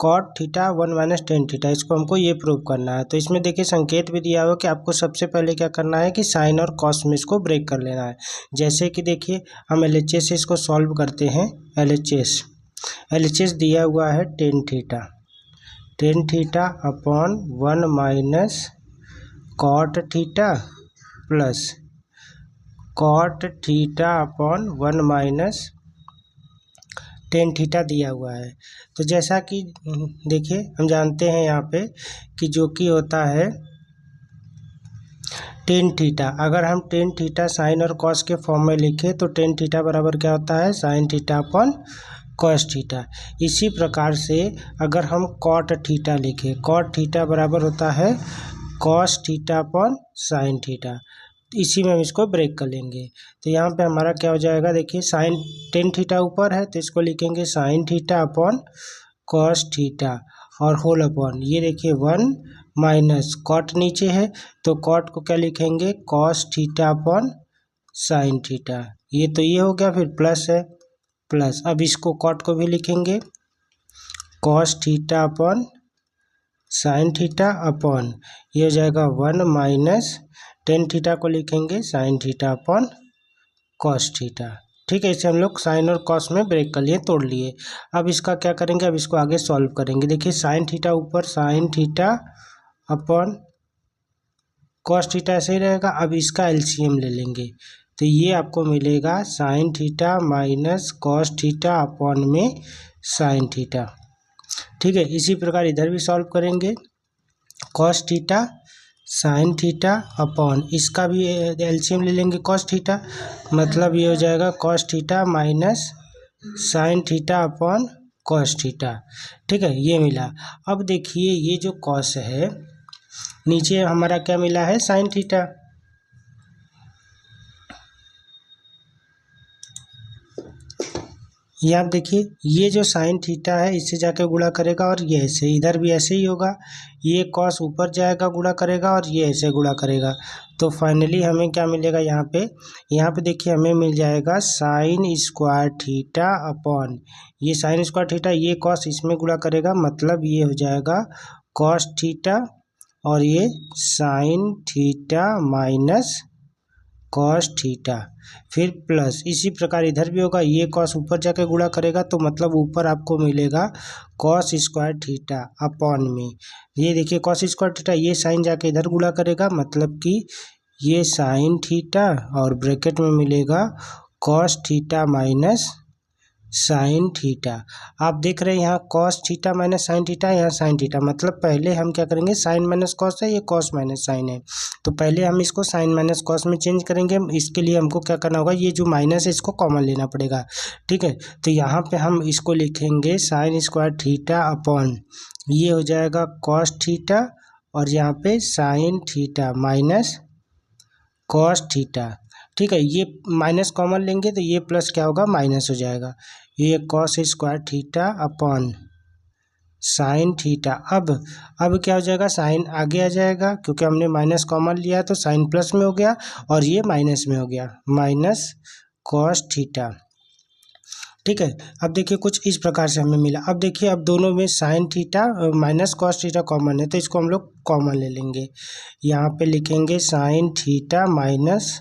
cot theta 1 minus tan theta, इसको हमको ये प्रूव करना है। तो इसमें देखिए संकेत भी दिया हुआ कि आपको सबसे पहले क्या करना है कि साइन और कॉस में इसको ब्रेक कर लेना है। जैसे कि देखिए हम LHS से इसको सॉल्व करते हैं। LHS दिया हुआ है tan theta upon 1 minus cot theta plus cot theta upon 1 minus tan theta दिया हुआ है। तो जैसा कि देखिए हम जानते हैं यहाँ पे कि जो कि होता है टेन थीटा। अगर हम टेन थीटा साइन और कॉस के फॉर्म में लिखें तो टेन थीटा बराबर क्या होता है, sine theta upon cos theta. इसी प्रकार से अगर हम कॉट थीटा लिखें, कॉट थीटा बराबर होता है cos theta upon sine theta. इसी में हम इसको ब्रेक कर लेंगे। तो यहाँ पे हमारा क्या हो जाएगा, देखिए साइन टेन थीटा ऊपर है तो इसको लिखेंगे sine theta upon cos theta और होल अपॉन ये देखिए वन माइनस कॉट नीचे है तो कॉट को क्या लिखेंगे, cos theta upon sine theta. ये तो ये हो गया, फिर प्लस है प्लस, अब इसको कॉट को भी लिखेंगे cos theta upon sine theta upon ये हो जाएगा वन माइनस टेन थीटा को लिखेंगे sine theta upon cos theta. ठीक है, इसे हम लोग साइन और कॉस में ब्रेक कर लिए, तोड़ लिए। अब इसका क्या करेंगे, अब इसको आगे सॉल्व करेंगे। देखिए साइन थीटा ऊपर sine theta upon cos theta ऐसे ही रहेगा। अब इसका एलसीएम ले लेंगे तो ये आपको मिलेगा sine theta minus cos theta upon में साइन थीटा। ठीक है, इसी प्रकार इधर भी सॉल्व करेंगे, cos theta sine theta upon इसका भी एलसीएम ले लेंगे कॉस थीटा, मतलब ये हो जाएगा cos theta minus sine theta upon cos theta. ठीक है, ये मिला। अब देखिए ये जो कॉस है नीचे हमारा क्या मिला है, साइन थीटा। ये आप देखिए ये जो साइन थीटा है इससे जाके गुणा करेगा और ये ऐसे, इधर भी ऐसे ही होगा, ये कॉस ऊपर जाएगा गुणा करेगा और ये ऐसे गुणा करेगा। तो फाइनली हमें क्या मिलेगा यहाँ पे देखिए हमें मिल जाएगा साइन स्क्वायर थीटा अपॉन ये साइन स्क्वायर थीटा, ये कॉस इसमें गुणा करेगा, मतलब ये हो जाएगा कॉस थीटा और ये sine theta minus cos theta, फिर प्लस इसी प्रकार इधर भी होगा, ये कॉस ऊपर जाके गुणा करेगा तो मतलब ऊपर आपको मिलेगा कॉस स्क्वायर थीटा अपॉन में ये देखिए कॉस स्क्वायर थीटा, ये साइन जाके इधर गुणा करेगा, मतलब कि ये साइन थीटा और ब्रैकेट में मिलेगा cos theta minus sine theta. आप देख रहे हैं यहाँ cos theta minus sine theta, यहाँ साइन थीटा, मतलब पहले हम क्या करेंगे, साइन माइनस कॉस है, ये कॉस माइनस साइन है, तो पहले हम इसको साइन माइनस कॉस में चेंज करेंगे। इसके लिए हमको क्या करना होगा, ये जो माइनस है इसको कॉमन लेना पड़ेगा। ठीक है, तो यहाँ पे हम इसको लिखेंगे साइन स्क्वायर थीटा अपॉन ये हो जाएगा कॉस थीटा और यहाँ पे sine theta minus cos theta. ठीक है, ये माइनस कॉमन लेंगे तो ये प्लस क्या होगा, माइनस हो जाएगा, ये cos square theta upon sine theta. अब क्या हो जाएगा, साइन आगे आ जाएगा क्योंकि हमने माइनस कॉमन लिया तो साइन प्लस में हो गया और ये माइनस में हो गया, माइनस कॉस थीटा। ठीक है, अब देखिए कुछ इस प्रकार से हमें मिला। अब देखिए अब दोनों में sine theta minus cos theta common है तो इसको हम लोग कॉमन ले लेंगे। यहाँ पे लिखेंगे sine theta minus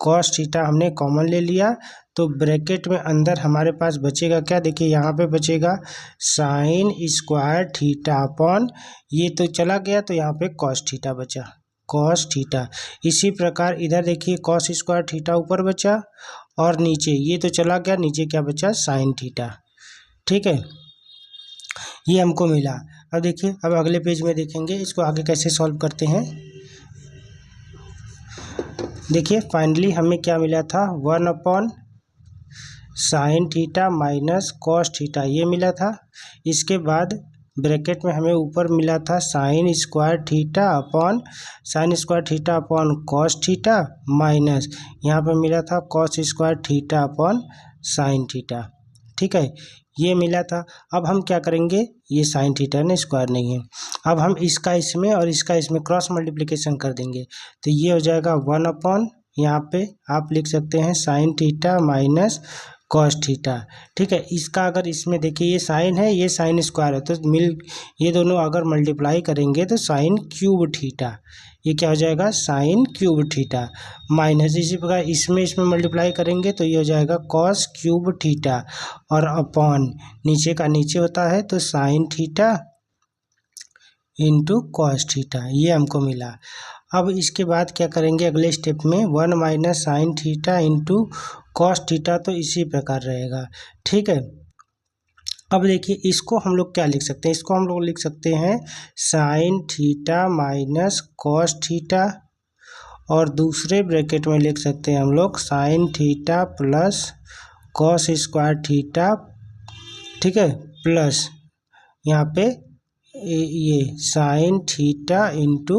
cos theta, हमने कॉमन ले लिया तो ब्रैकेट में अंदर हमारे पास बचेगा क्या, देखिए यहाँ पे बचेगा साइन स्क्वायर थीटा अपॉन ये तो चला गया तो यहाँ पे कॉस थीटा बचा, कॉस थीटा। इसी प्रकार इधर देखिए कॉस स्क्वायर थीटा ऊपर बचा और नीचे ये तो चला गया, नीचे क्या बचा, साइन थीटा। ठीक है, ये हमको मिला। अब देखिए अब अगले पेज में देखेंगे इसको आगे कैसे सॉल्व करते हैं। देखिए फाइनली हमें क्या मिला था, one upon sine theta minus cos theta ये मिला था। इसके बाद ब्रैकेट में हमें ऊपर मिला था sign square theta upon cos theta minus यहाँ पे मिला था cos square theta upon sine theta. ठीक है, ये मिला था। अब हम क्या करेंगे, ये साइन थीटा ना स्क्वायर नहीं है, अब हम इसका इसमें और इसका इसमें क्रॉस मल्टीप्लिकेशन कर देंगे तो ये हो जाएगा वन अपॉन यहाँ पे आप लिख सकते हैं sine theta minus cos theta. ठीक है, इसका अगर इसमें देखिए ये साइन है ये साइन स्क्वायर है तो ये दोनों अगर मल्टीप्लाई करेंगे तो साइन क्यूब थीटा, ये क्या हो जाएगा, साइन क्यूब थीटा माइनस इसी प्रकार इसमें मल्टीप्लाई करेंगे तो ये हो जाएगा कॉस क्यूब थीटा और अपॉन नीचे का नीचे होता है तो sign theta into cos theta, ये हमको मिला। अब इसके बाद क्या करेंगे अगले स्टेप में, one minus sign theta into cos theta, तो इसी प्रकार रहेगा। ठीक है, अब देखिए इसको हम लोग क्या लिख सकते हैं, इसको हम लोग लिख सकते हैं sine theta minus cos theta, और दूसरे ब्रैकेट में लिख सकते हैं हम लोग sign theta plus cos square theta, ठीक है, प्लस यहाँ पे ये sign theta into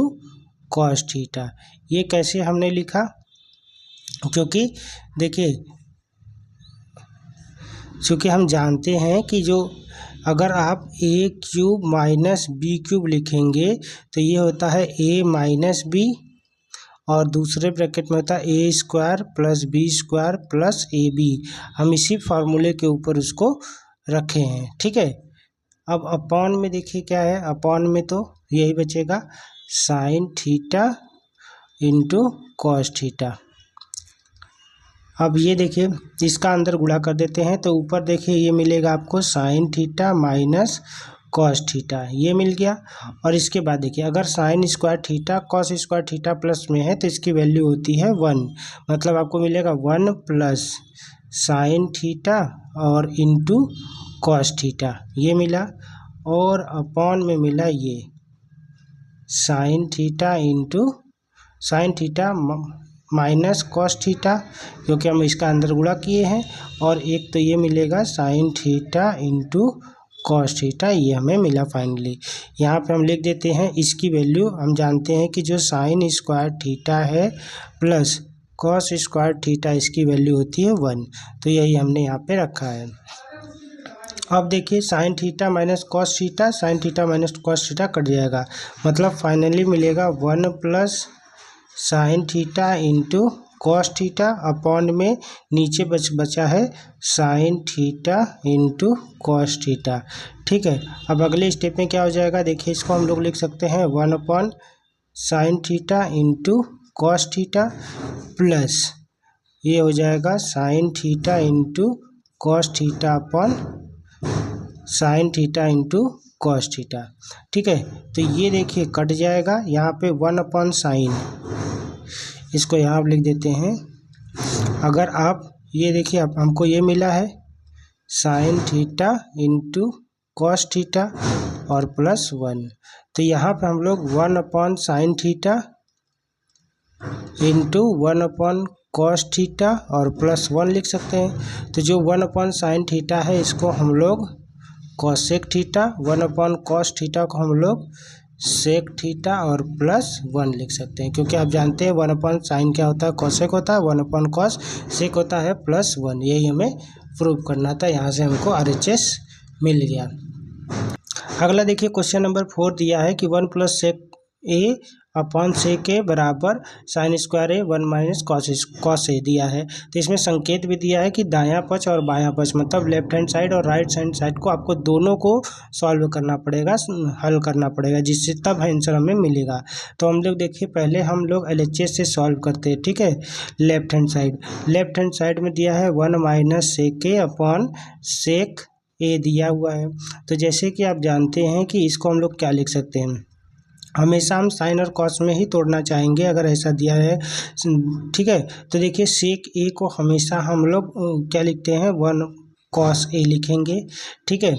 cos theta. ये कैसे हमने लिखा, क्योंकि देखिए क्योंकि हम जानते हैं कि जो अगर आप ए क्यूब माइनस बी क्यूब लिखेंगे तो ये होता है ए माइनस बी, और दूसरे ब्रैकेट में होता है A square plus B square plus A B. हम इसी फार्मूले के ऊपर उसको रखे हैं, ठीक है। अब अपॉन में देखिए क्या है, अपॉन में तो यही बचेगा sign theta into cos theta. अब ये देखिए इसका अंदर गुणा कर देते हैं तो ऊपर देखिए ये मिलेगा आपको sine theta minus cos theta, ये मिल गया। और इसके बाद देखिए अगर sign square theta cos square theta plus में है तो इसकी वैल्यू होती है 1, मतलब आपको मिलेगा 1 प्लस साइन थीटा और इंटू कॉस थीटा, ये मिला। और अपॉन में मिला ये sign theta into sine theta minus cos theta, क्योंकि हम इसका अंदर गुणा किए हैं, और एक तो ये मिलेगा sign theta into cos theta, ये हमें मिला फाइनली। यहाँ पे हम लिख देते हैं इसकी वैल्यू, हम जानते हैं कि जो साइन स्क्वायर थीटा है प्लस कॉस स्क्वायर थीटा इसकी वैल्यू होती है 1, तो यही हमने यहाँ पे रखा है। अब देखिए sine theta minus cos theta, sine theta minus cos theta cut जाएगा, मतलब फाइनली मिलेगा 1 plus sine theta into cos theta, upon में नीचे बचा है sign theta into cos theta, ठीक है। अब अगले स्टेप में क्या हो जाएगा, देखिए इसको हम लोग लिख सकते हैं 1 upon sine theta into cos theta plus ये हो जाएगा sine theta into cos theta upon sine theta into cos theta, ठीक है। तो ये देखिए कट जाएगा, यहाँ पे 1 अपॉन साइन, इसको यहाँ लिख देते हैं। अगर आप ये देखिए अब हमको ये मिला है sign theta into cos theta और प्लस 1, तो यहाँ पे हम लोग 1 upon sine theta into 1 upon cos theta और प्लस 1 लिख सकते हैं। तो जो 1 अपॉन साइन थीटा है इसको हम लोग cosec theta, 1 upon cos theta को हम लोग सेक थीटा और प्लस 1 लिख सकते हैं, क्योंकि आप जानते हैं 1 अपॉन साइन क्या होता है, कॉसेक होता है, 1 अपॉन कॉस सेक होता है प्लस 1। यही हमें प्रूव करना था, यहाँ से हमको RHS मिल गया। अगला देखिए क्वेश्चन नंबर 4 दिया है कि 1 प्लस सेक ए अपॉन सेक ए बराबर साइन स्क्वायर ए 1 माइनस कॉस ए दिया है। तो इसमें संकेत भी दिया है कि दायां पक्ष और बायां पक्ष, मतलब लेफ्ट हैंड साइड और राइट हैंड साइड को आपको दोनों को सॉल्व करना पड़ेगा, हल करना पड़ेगा, जिससे तब आंसर हमें मिलेगा। तो हम लोग देखिए पहले हम लोग LHS से सॉल्व करते हैं, ठीक है। लेफ्ट हैंड साइड में दिया है 1 माइनस सेक ए अपॉन सेक ए दिया हुआ है। तो जैसे कि आप जानते हैं कि इसको हम लोग क्या लिख सकते हैं, हमेशा हम साइन और कॉस में ही तोड़ना चाहेंगे अगर ऐसा दिया है, ठीक है। तो देखिए सेक ए को हमेशा हम लोग क्या लिखते हैं, 1 कॉस ए लिखेंगे, ठीक है।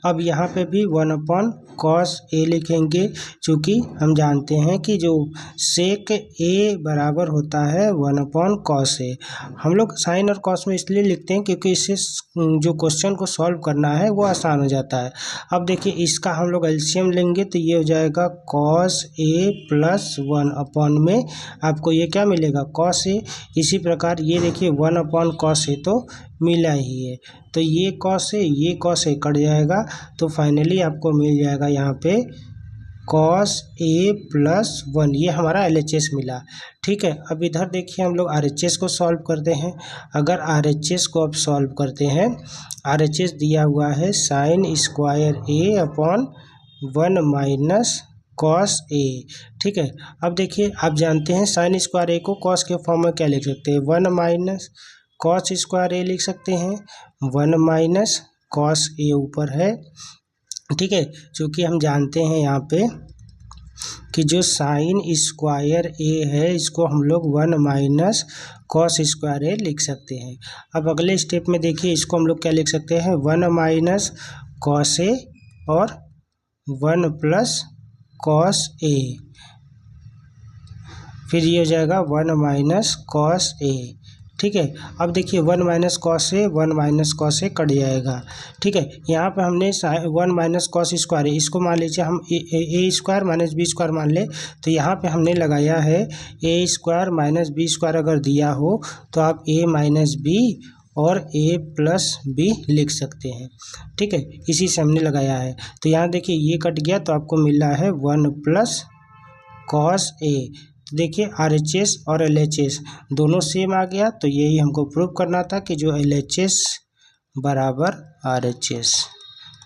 अब यहाँ पे भी 1 अपॉन कॉस ए लिखेंगे, क्योंकि हम जानते हैं कि जो सेक ए बराबर होता है 1 अपॉन कॉस ए। हम लोग साइन और कॉस में इसलिए लिखते हैं क्योंकि इससे जो क्वेश्चन को सॉल्व करना है वो आसान हो जाता है। अब देखिए इसका हम लोग एलसीएम लेंगे तो ये हो जाएगा कॉस ए प्लस 1 अपॉन में आपको ये क्या मिलेगा, कॉस ए। इसी प्रकार ये देखिए 1 अपॉन कॉस ए तो मिला ही है, तो ये कॉस ए कट जाएगा, तो फाइनली आपको मिल जाएगा यहाँ पे कॉस ए प्लस 1, ये हमारा LHS मिला, ठीक है। अब इधर देखिए हम लोग RHS को सॉल्व करते हैं। अगर RHS को अब सॉल्व करते हैं, RHS दिया हुआ है साइन स्क्वायर ए अपॉन 1 माइनस कॉस ए, ठीक है। अब देखिए आप जानते हैं साइन स्क्वायर ए को कॉस के फॉर्म में क्या लिख सकते हैं, 1 माइनस कॉस स्क्वायर ए लिख सकते हैं, 1 माइनस कॉस ए ऊपर है, ठीक है। क्योंकि हम जानते हैं यहाँ पे कि जो साइन स्क्वायर ए है इसको हम लोग 1 माइनस कॉस स्क्वायर ए लिख सकते हैं। अब अगले स्टेप में देखिए इसको हम लोग क्या लिख सकते हैं, 1 माइनस कॉस ए और 1 प्लस कॉस ए, फिर ये हो जाएगा 1 माइनस कॉस ए। ठीक है, अब देखिए 1 माइनस कॉस ए, 1 माइनस कॉस ए कट जाएगा। ठीक है, यहाँ पे हमने 1 माइनस कॉस स्क्वायर है, इसको मान लीजिए हम ए स्क्वायर माइनस बी स्क्वायर मान ले, तो यहाँ पे हमने लगाया है A square minus B square. अगर दिया हो तो आप ए माइनस बी और ए प्लस बी लिख सकते हैं। ठीक है, इसी से हमने लगाया है। तो यहाँ देखिए ये कट गया तो आपको मिल रहा है 1 प्लस कॉस ए। तो देखिए RHS और LHS दोनों सेम आ गया, तो यही हमको प्रूव करना था कि जो LHS बराबर RHS।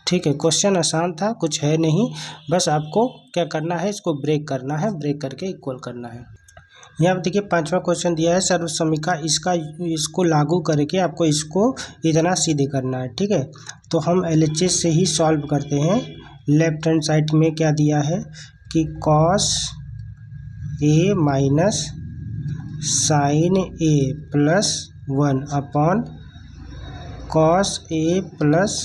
ठीक है, क्वेश्चन आसान था, कुछ है नहीं, बस आपको क्या करना है, इसको ब्रेक करना है, ब्रेक करके इक्वल करना है। यहाँ पर देखिए 5वां क्वेश्चन दिया है सर्वसमीका, इसको लागू करके आपको इसको इतना सीधे करना है। ठीक है, तो हम LHS से ही सॉल्व करते हैं। लेफ्ट हैंड साइड में क्या दिया है कि cos A minus sine A plus 1 upon cos A plus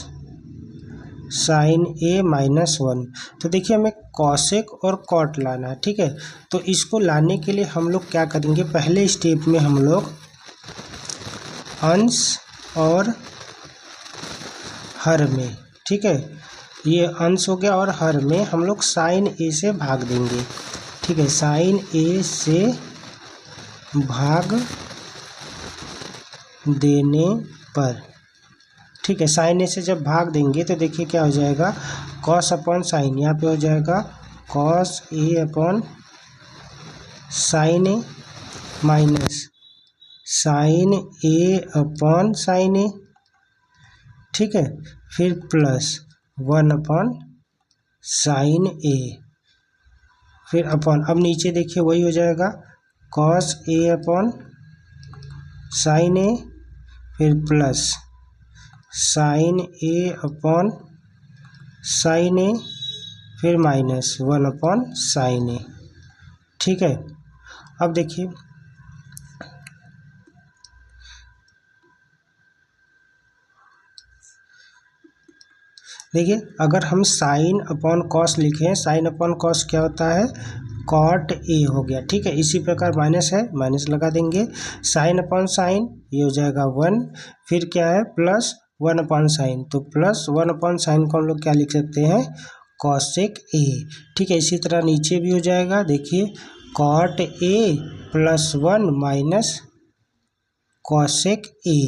sign A minus 1। तो देखिए हमें कॉसेक और कॉट लाना है। ठीक है, तो इसको लाने के लिए हम लोग क्या करेंगे, पहले स्टेप में हम लोग अंश और हर में, ठीक है, ये अंश हो गया और हर में हम लोग साइन ए से भाग देंगे। ठीक है, साइन ए से भाग देने पर, ठीक है, साइन ए से जब भाग देंगे तो देखिए क्या हो जाएगा, कॉस अपॉन साइन, यहाँ पे हो जाएगा cos A upon sine A minus sine A upon sine A. ठीक है, फिर प्लस 1 अपॉन साइन ए, फिर अपॉन, अब नीचे देखिए वही हो जाएगा कॉस ए अपॉन साइन ए, फिर plus sign A upon sine ए, फिर माइनस 1 अपॉन साइन ए। ठीक है, अब देखिए अगर हम साइन अपॉन कॉस लिखें, साइन अपॉन कॉस क्या होता है, कॉट ए हो गया। ठीक है, इसी प्रकार माइनस है, माइनस लगा देंगे, साइन अपॉन साइन ये हो जाएगा 1, फिर क्या है प्लस 1 अपॉन साइन, तो प्लस 1 अपॉन साइन को हम लोग क्या लिख सकते हैं, कॉसेक ए। ठीक है, इसी तरह नीचे भी हो जाएगा, देखिए cot A plus 1 minus cosec A.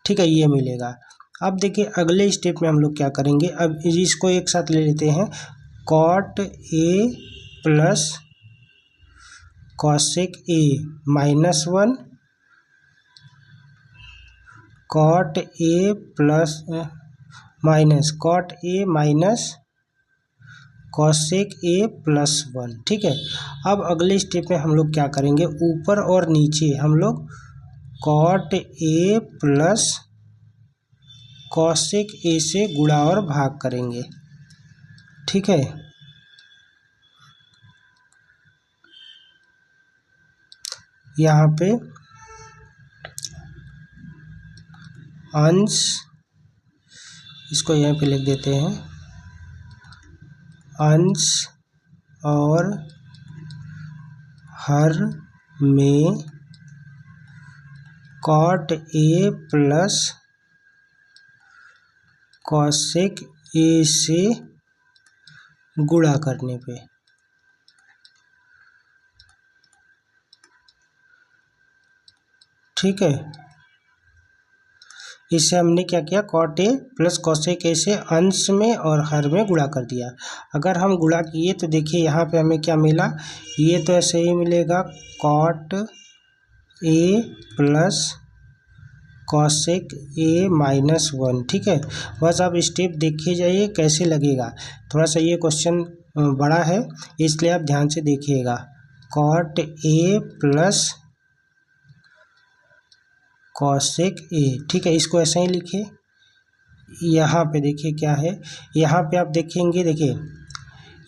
ठीक है, ये मिलेगा। अब देखिए अगले स्टेप में हम लोग क्या करेंगे, अब इसको एक साथ ले लेते हैं, cot A plus cosec A minus 1, cot A plus minus cot A minus cosec A plus 1। ठीक है, अब अगले स्टेप में हम लोग क्या करेंगे, ऊपर और नीचे हम लोग cot A plus cosec A से गुणा और भाग करेंगे। ठीक है, यहाँ पे अंश, इसको यहाँ पे लिख देते हैं, अंश और हर में cot A plus cosec A से गुणा करने पे। ठीक है, इससे हमने क्या किया, cot A plus cosec A से अंश में और हर में गुणा कर दिया। अगर हम गुणा किए तो देखिए यहाँ पे हमें क्या मिला, ये तो ऐसे ही मिलेगा, cot A plus cosec A minus 1। ठीक है, बस आप स्टेप देखिए जाइए कैसे लगेगा, थोड़ा सा ये क्वेश्चन बड़ा है इसलिए आप ध्यान से देखिएगा। Cot A plus cosec A, ठीक है, इसको ऐसे ही लिखिए। यहाँ पे देखिए क्या है, यहाँ पे आप देखेंगे, देखिए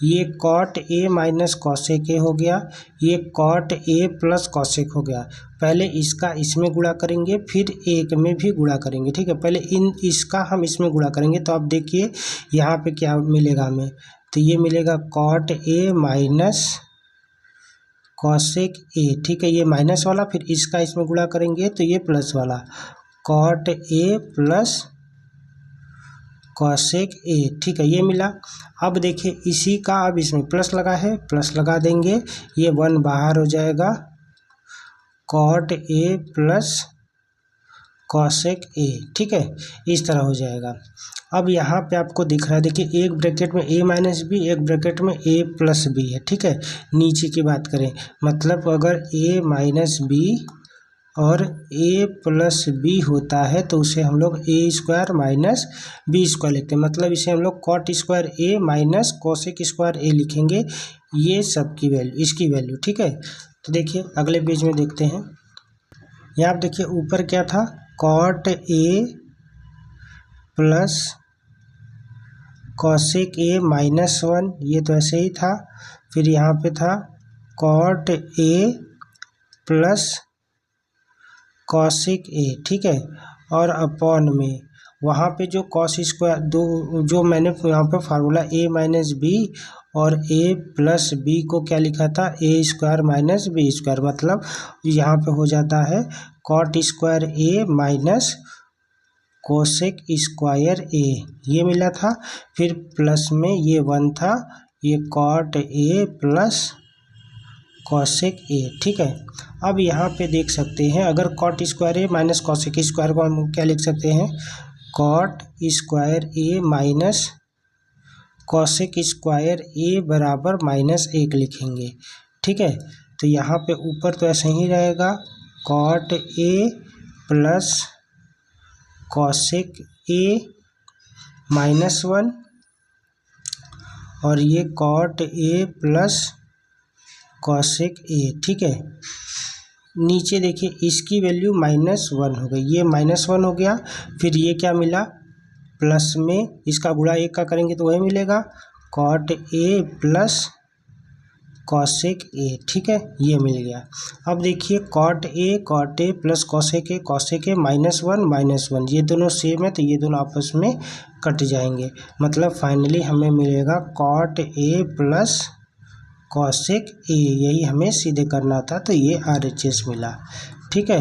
ये cot A minus cosec A हो गया, ये कॉट ए प्लस कॉसेक हो गया। पहले इसका इसमें गुणा करेंगे, फिर एक में भी गुणा करेंगे, ठीक है। पहले इसका हम इसमें गुणा करेंगे, तो आप देखिए यहाँ पे क्या मिलेगा हमें, तो ये मिलेगा cot A minus cosec A, ठीक है, ये माइनस वाला, फिर इसका इसमें गुणा करेंगे तो ये प्लस वाला, cot A plus cosec A, ठीक है, ये मिला। अब देखिए इसी का अब इसमें प्लस लगा है, प्लस लगा देंगे, ये 1 बाहर हो जाएगा, cot A plus cosec A, ठीक है, इस तरह हो जाएगा। अब यहाँ पे आपको दिख रहा है, देखिए एक ब्रैकेट में a माइनस बी, एक ब्रैकेट में a प्लस बी है, ठीक है। नीचे की बात करें, मतलब अगर a माइनस बी और a प्लस बी होता है तो उसे हम लोग a square minus B square लिखते हैं, मतलब इसे हम लोग cot square a minus cosec square a लिखेंगे, ये सब की वैल्यू, इसकी वैल्यू, ठीक है। तो देखिए अगले पेज में देखते हैं, यहाँ आप देखिए ऊपर क्या था, cot A plus cosec A minus 1, ये तो ऐसे ही था। फिर यहाँ पे था cot A plus cosec A, ठीक है, और अपॉन में वहाँ पे जो कॉस स्क्वायर दो, जो मैंने यहाँ पे फार्मूला a माइनस बी और a प्लस बी को क्या लिखा था, a square minus B square, मतलब यहाँ पे हो जाता है cot square a minus cosec square A, ये मिला था। फिर प्लस में ये 1 था, ये cot A plus cosec A, ठीक है। अब यहाँ पे देख सकते हैं, अगर cot square A minus cosec square को हम क्या लिख सकते हैं, cot square A minus cosec square A बराबर -1 लिखेंगे, ठीक है। तो यहाँ पे ऊपर तो ऐसे ही रहेगा, cot A plus cosec A -1 और ये cot A plus cosec A, ठीक है। नीचे देखिए इसकी वैल्यू -1 हो गई, ये -1 हो गया। फिर ये क्या मिला, प्लस में इसका गुणा 1 का करेंगे तो वही मिलेगा, cot A plus cosec A, ठीक है, ये मिल गया। अब देखिए cot A plus cosec A -1, ये दोनों सेम है तो ये दोनों आपस में कट जाएंगे, मतलब फाइनली हमें मिलेगा cot A plus cosec A, यही हमें सीधे करना था, तो ये RHS मिला, ठीक है।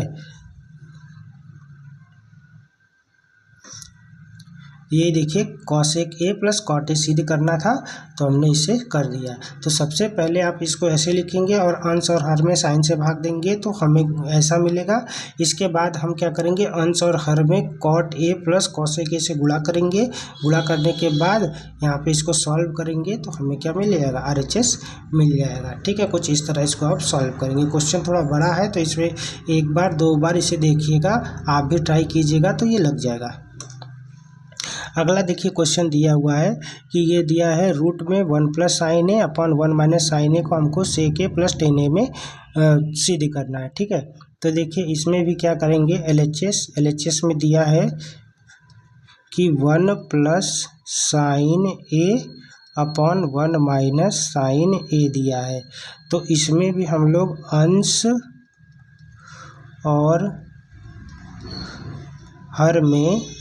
ये देखिए cosec A plus cot A सीधे करना था तो हमने इसे कर दिया। तो सबसे पहले आप इसको ऐसे लिखेंगे और अंश और हर में साइन से भाग देंगे तो हमें ऐसा मिलेगा। इसके बाद हम क्या करेंगे, अंश और हर में cot A plus cosec A से गुणा करेंगे। गुणा करने के बाद यहाँ पे इसको सॉल्व करेंगे तो हमें क्या मिल जाएगा, RHS मिल जाएगा, ठीक है। कुछ इस तरह इसको आप सॉल्व करेंगे। क्वेश्चन थोड़ा बड़ा है तो इसमें एक बार 2 बार इसे देखिएगा, आप भी ट्राई कीजिएगा तो ये लग जाएगा। अगला देखिए क्वेश्चन दिया हुआ है कि ये दिया है रूट में 1 plus sign A upon 1 minus sine ए को हमको सेक ए प्लस टेन ए में सीधे करना है, ठीक है। तो देखिए इसमें भी क्या करेंगे, LHS में दिया है कि 1 plus sign A upon 1 minus sine ए दिया है, तो इसमें भी हम लोग अंश और हर में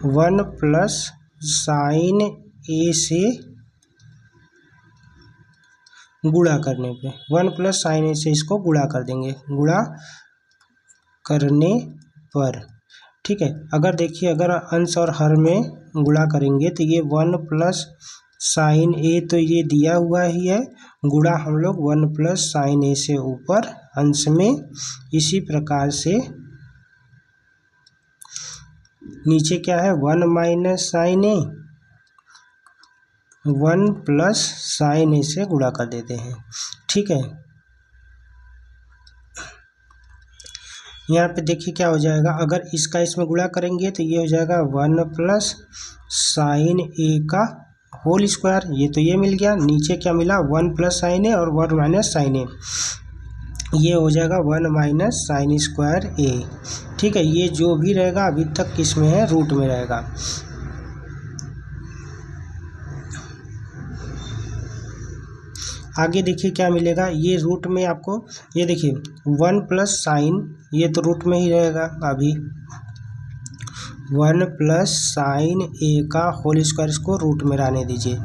1 प्लस साइन ए से गुणा करने पे 1 प्लस साइन ए से इसको गुणा कर देंगे, गुणा करने पर, ठीक है। अगर देखिए अगर अंश और हर में गुणा करेंगे तो ये 1 प्लस साइन ए तो ये दिया हुआ ही है, गुणा हम लोग 1 प्लस साइन ए से ऊपर अंश में, इसी प्रकार से नीचे क्या है 1 माइनस साइन ए, 1 प्लस साइन ए से गुणा कर देते हैं, ठीक है। यहाँ पे देखिए क्या हो जाएगा, अगर इसका इसमें गुणा करेंगे तो ये हो जाएगा 1 प्लस साइन ए का होल स्क्वायर, ये तो ये मिल गया। नीचे क्या मिला, 1 प्लस साइन ए और 1 माइनस साइन ए, ये हो जाएगा 1 माइनस साइन स्क्वायर ए, ठीक है। ये जो भी रहेगा अभी तक किस में है, रूट में रहेगा। आगे देखिए क्या मिलेगा, ये रूट में आपको ये देखिए 1 प्लस साइन, ये तो रूट में ही रहेगा अभी, 1 प्लस साइन ए का होल स्क्वायर, इसको रूट में रहने दीजिए।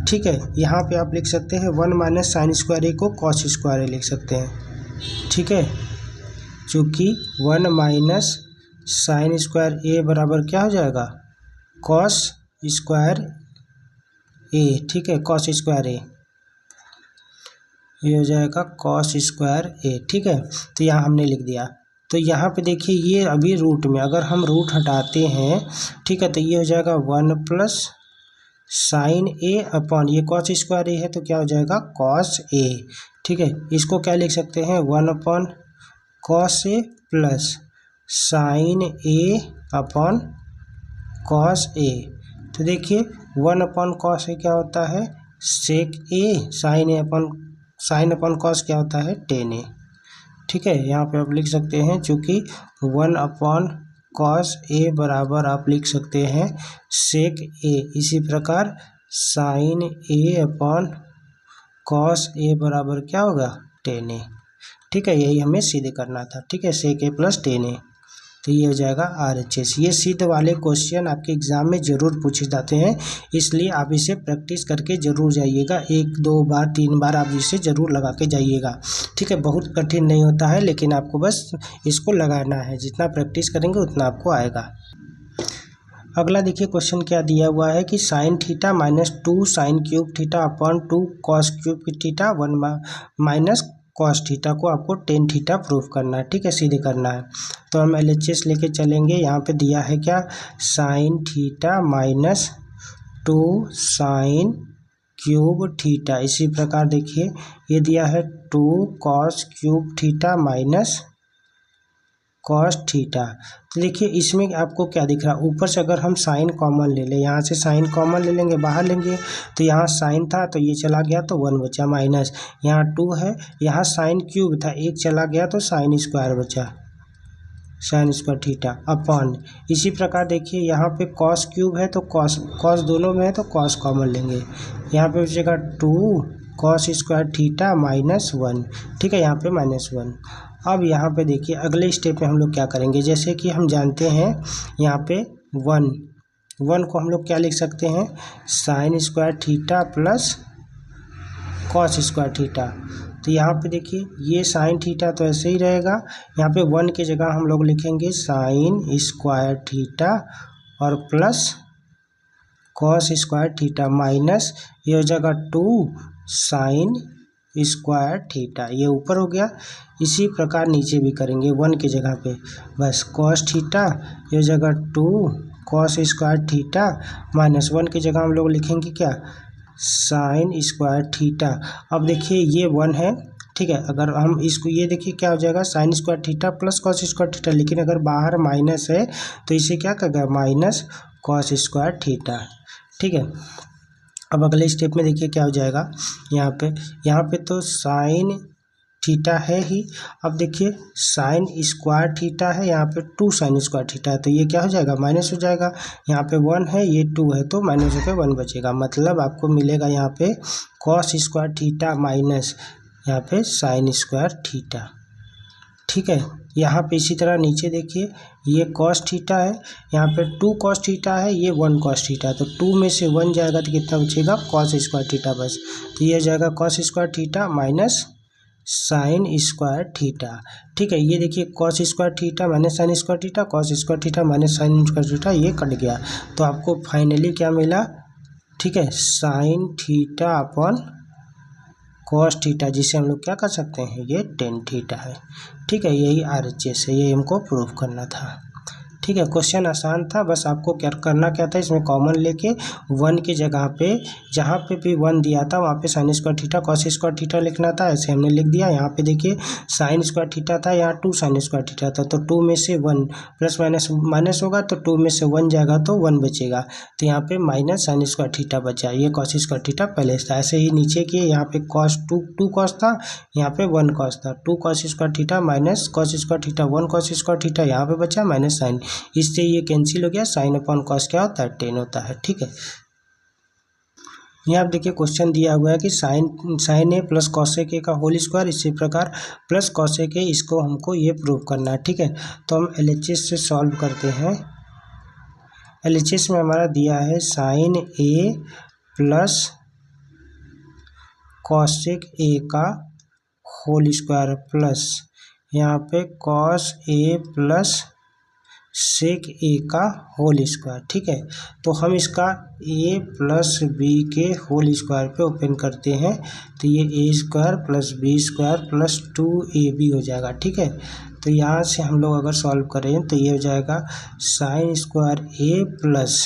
ठीक है, यहाँ पे आप लिख सकते हैं 1 माइनस साइन स्क्वायर ए को कॉस स्क्वायर ए लिख सकते हैं। ठीक है, चूँकि 1 माइनस साइन स्क्वायर ए बराबर क्या हो जाएगा, कॉस स्क्वायर ए। ठीक है, कॉस स्क्वायर ए, ये हो जाएगा कॉस स्क्वायर ए। ठीक है, तो यहाँ हमने लिख दिया। तो यहाँ पे देखिए ये अभी रूट में, अगर हम रूट हटाते हैं, ठीक है, तो ये हो जाएगा 1 प्लस साइन ए अपॉन, ये कॉस स्क्वायर ए है तो क्या हो जाएगा कॉस ए। ठीक है, इसको क्या लिख सकते हैं, 1 upon cos A plus sign A upon cos ए। तो देखिए 1 अपॉन कॉस ए क्या होता है, सेक ए, साइन अपॉन कॉस क्या होता है, टेन ए। ठीक है, यहाँ पे आप लिख सकते हैं, चूँकि 1 अपॉन कॉस ए बराबर आप लिख सकते हैं सेक ए, इसी प्रकार साइन ए अपॉन कॉस ए बराबर क्या होगा, टेन ए। ठीक है, यही हमें सिद्ध करना था। ठीक है, सेक ए प्लस टेन ए, तो ये हो जाएगा RHS। ये सिद्ध वाले क्वेश्चन आपके एग्जाम में ज़रूर पूछे जाते हैं, इसलिए आप इसे प्रैक्टिस करके ज़रूर जाइएगा, 1 2 बार 3 बार आप इसे ज़रूर लगा के जाइएगा। ठीक है, बहुत कठिन नहीं होता है, लेकिन आपको बस इसको लगाना है, जितना प्रैक्टिस करेंगे उतना आपको आएगा। अगला देखिए क्वेश्चन क्या दिया हुआ है कि sine theta minus 2 sine cube theta upon 2 cos cube theta 1 minus cos theta को आपको टेन थीटा प्रूफ करना है। ठीक है, सीधे करना है, तो हम LHS लेके चलेंगे। यहाँ पे दिया है क्या, sine theta minus 2 sine cube theta, इसी प्रकार देखिए ये दिया है 2 cos cube theta minus cos theta. तो देखिए इसमें आपको क्या दिख रहा है, ऊपर से अगर हम साइन कॉमन ले लें, यहाँ से साइन कॉमन ले लेंगे, बाहर लेंगे तो यहाँ साइन था तो ये चला गया तो 1 बचा, माइनस यहाँ 2 है, यहाँ साइन क्यूब था 1 चला गया तो साइन स्क्वायर बचा, साइन स्क्वायर थीटा अपॉन, इसी प्रकार देखिए यहाँ पे कॉस क्यूब है तो कॉस दोनों में है तो कॉस कॉमन लेंगे, यहाँ पे बचेगा 2 कॉस स्क्वायर थीटा माइनस 1। ठीक है, यहाँ पे -1। अब यहाँ पे देखिए अगले स्टेप में हम लोग क्या करेंगे, जैसे कि हम जानते हैं यहाँ पे 1 को हम लोग क्या लिख सकते हैं, sign square theta plus cos square theta. तो यहाँ पे देखिए ये साइन थीटा तो ऐसे ही रहेगा, यहाँ पे 1 की जगह हम लोग लिखेंगे साइन स्क्वायर थीटा और plus cos square theta minus ये हो जाएगा 2 साइन स्क्वायर थीटा, ये ऊपर हो गया। इसी प्रकार नीचे भी करेंगे 1 की जगह पे, बस कॉस थीटा, ये हो जाएगा 2 कॉस स्क्वायर थीटा माइनस 1 की जगह हम लोग लिखेंगे क्या, साइन स्क्वायर थीटा। अब देखिए ये 1 है, ठीक है, अगर हम इसको ये देखिए क्या हो जाएगा sine square theta plus cos square theta, लेकिन अगर बाहर माइनस है तो इसे क्या करेगा, माइनस कॉस स्क्वायर थीटा। ठीक है, अब अगले स्टेप में देखिए क्या हो जाएगा, यहाँ पे तो साइन थीटा है ही, अब देखिए साइन स्क्वायर थीटा है, यहाँ पे 2 साइन स्क्वायर थीटा है तो ये क्या हो जाएगा, माइनस हो जाएगा। यहाँ पे 1 है, ये 2 है तो माइनस होकर 1 बचेगा, मतलब आपको मिलेगा यहाँ पे कॉस स्क्वायर थीटा माइनस यहाँ पे साइन स्क्वायर थीटा। ठीक है, यहाँ पे इसी तरह नीचे देखिए ये कॉस थीटा है, यहाँ पे 2 कॉस थीटा है, ये 1 कॉस थीटा है, तो 2 में से 1 जाएगा तो कितना बचेगा, कॉस स्क्वायर थीटा बस, तो ये जाएगा cos square theta minus sine square theta. ठीक है, ये देखिए cos square theta minus sine square theta, cos square theta minus sine square theta, ये कट गया, तो आपको फाइनली क्या मिला, ठीक है, sine theta upon cos theta, जिसे हम लोग क्या कर सकते हैं, ये टेन थीटा है। ठीक है, यही RHS है, ये हमको प्रूफ करना था। ठीक है, क्वेश्चन आसान था, बस आपको क्या करना क्या था, इसमें कॉमन लेके 1 की जगह पे जहाँ पे भी 1 दिया था वहाँ पे sign square theta cos square theta लिखना था, ऐसे हमने लिख दिया। यहाँ पे देखिए साइन स्क्वायर थीटा था, यहाँ 2 साइन स्क्वायर थीटा था, तो 2 में से 1 प्लस माइनस होगा तो 2 में से 1 जाएगा तो 1 बचेगा, तो यहाँ पे माइनस साइन स्क्वायर थीटा बचा, ये कॉस स्क्वायर थीटा पहले था। ऐसे ही नीचे के यहाँ पे कॉस 2 कॉस था, यहाँ पे 1 कॉस था, 2 cos square theta minus cos square theta 1 cos square theta, यहाँ पे बचा माइनस साइन, इससे ये कैंसिल हो गया, साइन अपॉन कॉस क्या होता है, 10 होता है। ठीक है, यहाँ आप देखिए क्वेश्चन दिया हुआ है कि sine A plus cosec A का होल स्क्वायर, इसी प्रकार प्लस कॉसेक ए, इसको हमको ये प्रूव करना है। ठीक है, तो हम LHS से सॉल्व करते हैं। LHS में हमारा दिया है sine A plus cosec A का होल स्क्वायर प्लस यहाँ पे कॉस ए प्लस सेक ए का होल स्क्वायर। ठीक है, तो हम इसका a प्लस बी के होल स्क्वायर पे ओपन करते हैं, तो ये a square plus B square plus 2ab हो जाएगा। ठीक है, तो यहाँ से हम लोग अगर सॉल्व करें तो ये हो जाएगा sine square a plus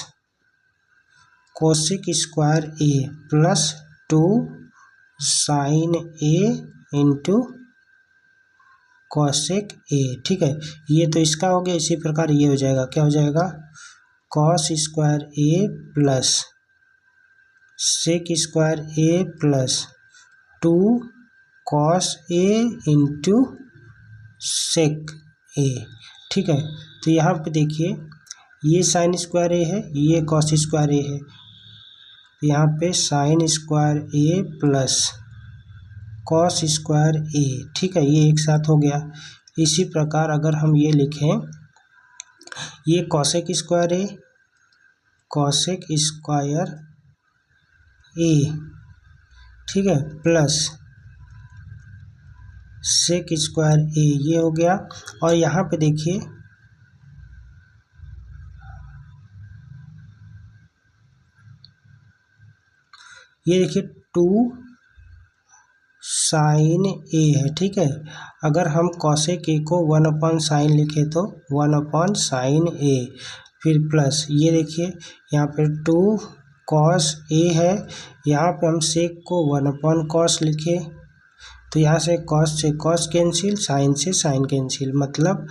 cosec square a plus 2 sine a into cosec A. ठीक है, ये तो इसका हो गया। इसी प्रकार ये हो जाएगा, क्या हो जाएगा, cos square A plus sec square A plus 2 cos A into sec ए। ठीक है, तो यहाँ पे देखिए ये साइन स्क्वायर ए है, ये कॉस स्क्वायर ए है, तो यहाँ पे साइन स्क्वायर ए प्लस कॉस स्क्वायर ए। ठीक है, ये एक साथ हो गया। इसी प्रकार अगर हम ये लिखें, ये कॉसेक स्क्वायर ए, कॉसेक स्क्वायर ए, ठीक है, प्लस सेक स्क्वायर ए, ये हो गया। और यहाँ पे देखिए ये देखिए 2 साइन ए है। ठीक है, अगर हम कॉसेक ए को 1/साइन लिखे तो 1/साइन ए, फिर प्लस ये देखिए यहाँ पे 2 कॉस ए है, यहाँ पे हम सेक को 1/कॉस लिखे, तो यहाँ से कॉस कैंसिल, साइन से साइन कैंसिल, मतलब,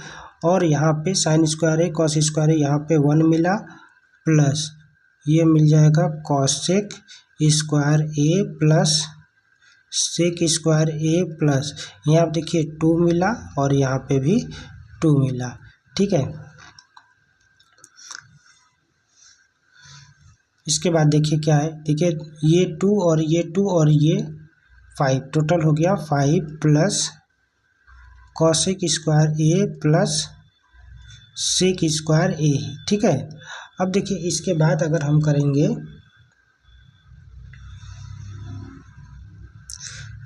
और यहाँ पे साइन स्क्वायर है कॉस स्क्वायर है, यहाँ पे 1 मिला, प्लस ये मिल जाएगा कॉसेक स्क्वायर ए प्लस सेक स्क्वायर ए प्लस, यहाँ आप देखिए 2 मिला और यहाँ पे भी 2 मिला। ठीक है, इसके बाद देखिए क्या है, देखिए ये 2 और ये 2 और ये 5, टोटल हो गया 5 प्लस कॉसेक स्क्वायर ए प्लस सेक स्क्वायर ए। ठीक है, अब देखिए इसके बाद अगर हम करेंगे,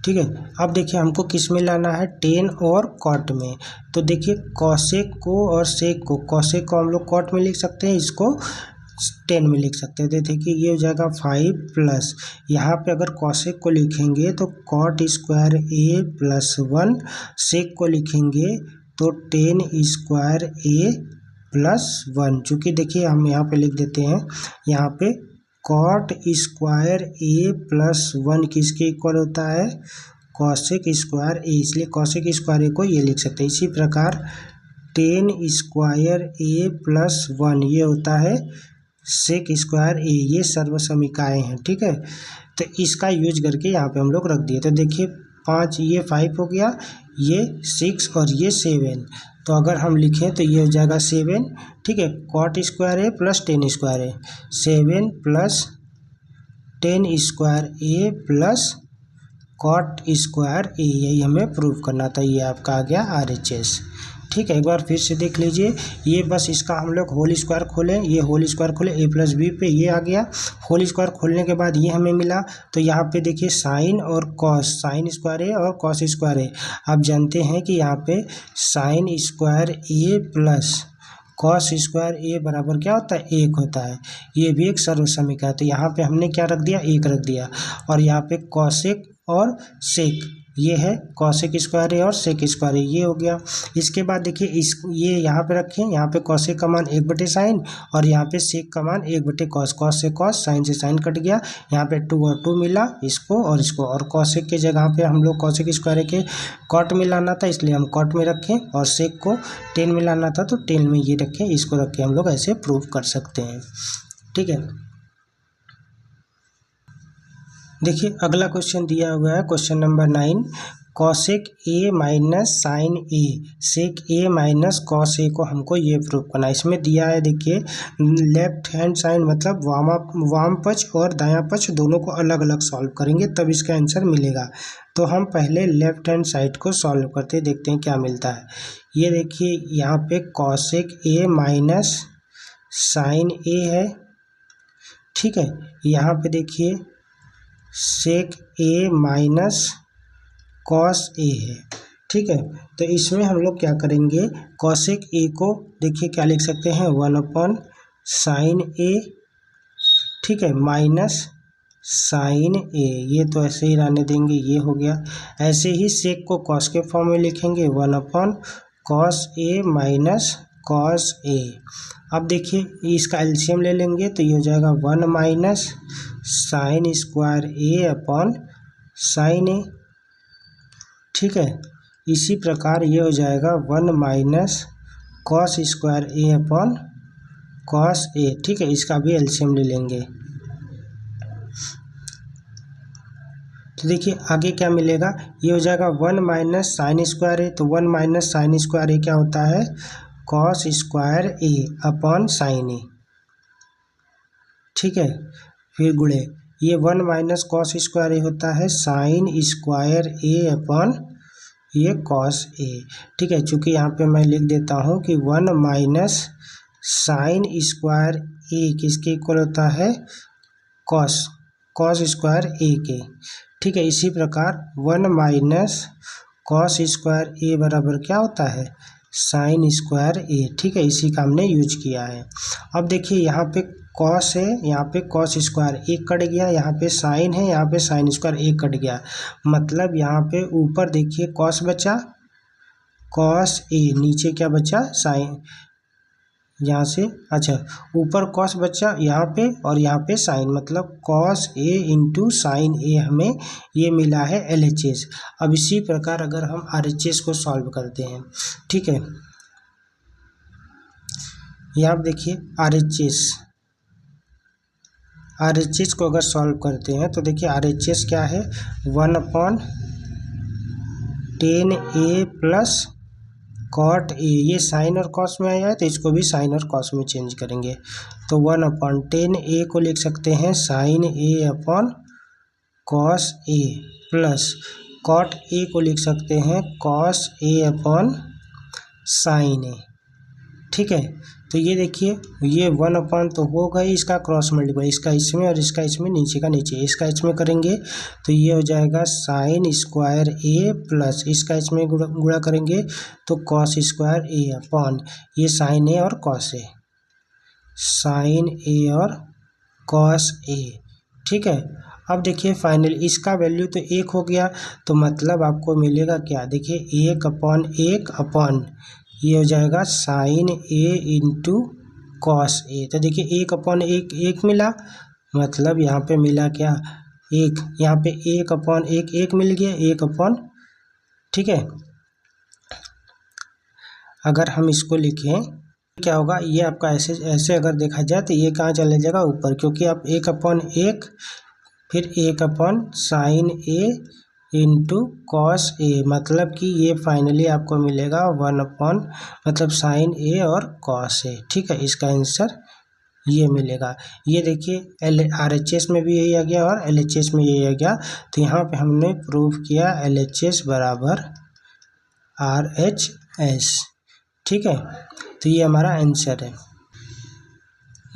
ठीक है, अब देखिए हमको किस में लाना है, टेन और कॉट में। तो देखिए कॉसेक को और सेक को, कॉसेक को हम लोग कॉट में लिख सकते हैं, इसको टेन में लिख सकते हैं। तो देखिए ये हो जाएगा 5 प्लस, यहाँ पे अगर कॉसेक को लिखेंगे तो कॉट स्क्वायर ए प्लस 1, सेक को लिखेंगे तो टेन स्क्वायर ए प्लस 1। चूँकि देखिए हम यहाँ पे लिख देते हैं, यहाँ पे कॉट स्क्वायर ए प्लस 1 किसके इक्वल होता है, कॉसेक स्क्वायर ए, इसलिए कॉसेक स्क्वायर ए को ये लिख सकते हैं। इसी प्रकार टेन स्क्वायर ए प्लस 1 ये होता है सेक स्क्वायर ए, ये सर्वसमीकाएँ हैं। ठीक है, तो इसका यूज करके यहाँ पे हम लोग रख दिए। तो देखिए 5, ये 5 हो गया, ये 6 और ये 7, तो अगर हम लिखें तो ये हो जाएगा 7। ठीक है, कॉट स्क्वायर ए प्लस टेन स्क्वायर ए, 7 प्लस टेन स्क्वायर ए प्लस कॉट स्क्वायर ए, यही हमें प्रूव करना था। ये आपका आ गया RHS। ठीक है, एक बार फिर से देख लीजिए, ये बस इसका हम लोग होल स्क्वायर खोलें, ये होल स्क्वायर खोले a प्लस बी पे, ये आ गया। होल स्क्वायर खोलने के बाद ये हमें मिला, तो यहाँ पे देखिए साइन और कॉस, साइन स्क्वायर ए और कॉस स्क्वायर ए। आप जानते हैं कि यहाँ पे sign square A plus cos square A बराबर क्या होता है, 1 होता है। ये भी एक सर्वसमीका है, तो यहाँ पे हमने क्या रख दिया, 1 रख दिया। और यहाँ पे कॉसेक और सेक, ये है कॉसेक स्क्वायर ए और सेक स्क्वायर ए, ये हो गया। इसके बाद देखिए ये यहाँ पे रखें, यहाँ पे कॉसेक का मान 1/साइन और यहाँ पे सेक का मान 1/कॉस, कॉस से कॉस, साइन से साइन कट गया, यहाँ पे 2 और 2 मिला, इसको और इसको, और कॉसेक के जगह पे हम लोग कॉसेक स्क्वायर ए के कॉट में लाना था, इसलिए हम कॉट में रखें, और सेक को टेन में लाना था तो टेन में ये रखें, इसको रख के हम लोग ऐसे प्रूव कर सकते हैं। ठीक है, देखिए अगला क्वेश्चन दिया हुआ है, question number 9, cosec A minus sine A, sec A minus cos A को हमको ये प्रूव करना है। इसमें दिया है देखिए लेफ्ट हैंड साइड मतलब वाम पक्ष और दायां पक्ष दोनों को अलग अलग सॉल्व करेंगे तब इसका आंसर मिलेगा। तो हम पहले लेफ्ट हैंड साइड को सॉल्व करते देखते हैं क्या मिलता है। ये देखिए यहाँ पे कॉसेक ए माइनस साइन ए है, ठीक है। यहाँ पे देखिए सेक ए माइनस कॉस ए है, ठीक है। तो इसमें हम लोग क्या करेंगे, कॉसेक ए को देखिए क्या लिख सकते हैं 1 साइन ए, ठीक है, माइनस साइन ए, ये तो ऐसे ही रहने देंगे, ये हो गया। ऐसे ही सेक को कॉस के फॉर्म में लिखेंगे 1 कॉस ए माइनस कॉस ए। अब देखिए इसका एलसीएम ले लेंगे तो ये हो जाएगा 1 minus sine square A upon sine A, ठीक है। इसी प्रकार ये हो जाएगा 1 माइनस कॉस स्क्वायर ए अपॉन कॉस ए, ठीक है। इसका भी एलसीएम ले लेंगे तो देखिए आगे क्या मिलेगा, ये हो जाएगा 1 माइनस साइन स्क्वायर ए। तो 1 माइनस साइन स्क्वायर ए क्या होता है, cos square A upon sine A, ठीक है। फिर गुणे ये 1 माइनस कॉस स्क्वायर ए होता है साइन स्क्वायर ए अपॉन ये कॉस ए, ठीक है। चूँकि यहाँ पे मैं लिख देता हूँ कि 1 माइनस साइन स्क्वायर ए किसके इक्वल होता है, कॉस स्क्वायर ए के, ठीक है। इसी प्रकार 1 माइनस कॉस स्क्वायर ए बराबर क्या होता है, साइन स्क्वायर ए, ठीक है। इसी का हमने यूज किया है। अब देखिए यहाँ पे कॉस है, यहाँ पे कॉस स्क्वायर एक कट गया, यहाँ पे साइन है, यहाँ पे साइन स्क्वायर एक कट गया, मतलब यहाँ पे ऊपर देखिए कॉस बचा कॉस ए, नीचे क्या बचा साइन, यहाँ से अच्छा ऊपर कॉस बचा यहाँ पे और यहाँ पे साइन, मतलब कॉस ए इंटू साइन ए हमें ये मिला है LHS। अब इसी प्रकार अगर हम RHS को सॉल्व करते हैं, ठीक है, यहाँ पे देखिए RHS को अगर सॉल्व करते हैं तो देखिए RHS क्या है 1/10A प्लस कॉट ए, ये साइन और कॉस में आया है तो इसको भी साइन और कॉस में चेंज करेंगे। तो 1/10A को लिख सकते हैं sine A upon cos A plus cot A को लिख सकते हैं cos A upon sine A, ठीक है। तो ये देखिए ये 1 तो हो गई, इसका क्रॉस मल्टीप्लाई, इसका इसमें और इसका इसमें, नीचे का नीचे, इसका इसमें करेंगे तो ये हो जाएगा साइन स्क्वायर ए प्लस इसका इसमें गुणा करेंगे तो कॉस स्क्वायर ए अपॉन ये साइन ए और कॉस ए, साइन ए और कॉस ए, ठीक है। अब देखिए फाइनल इसका वैल्यू तो 1 हो गया, तो मतलब आपको मिलेगा क्या, देखिए 1/1 अपॉन ये हो जाएगा sign A into cos A. तो देखिए 1/1 1 मिला, मतलब यहाँ पे मिला क्या 1, यहाँ पे 1/1 1 मिल गया 1 ठीक है। अगर हम इसको लिखें क्या होगा, ये आपका ऐसे अगर देखा जाए तो ये कहाँ चले जाएगा ऊपर, क्योंकि आप 1/1 फिर 1/साइन ए इंटू कॉस ए, मतलब कि ये फाइनली आपको मिलेगा 1 मतलब साइन ए और कॉस ए, ठीक है। इसका आंसर ये मिलेगा। ये देखिए RHS में भी यही आ गया और LHS में यही आ गया, तो यहाँ पे हमने प्रूव किया LHS बराबर RHS, ठीक है। तो ये हमारा आंसर है।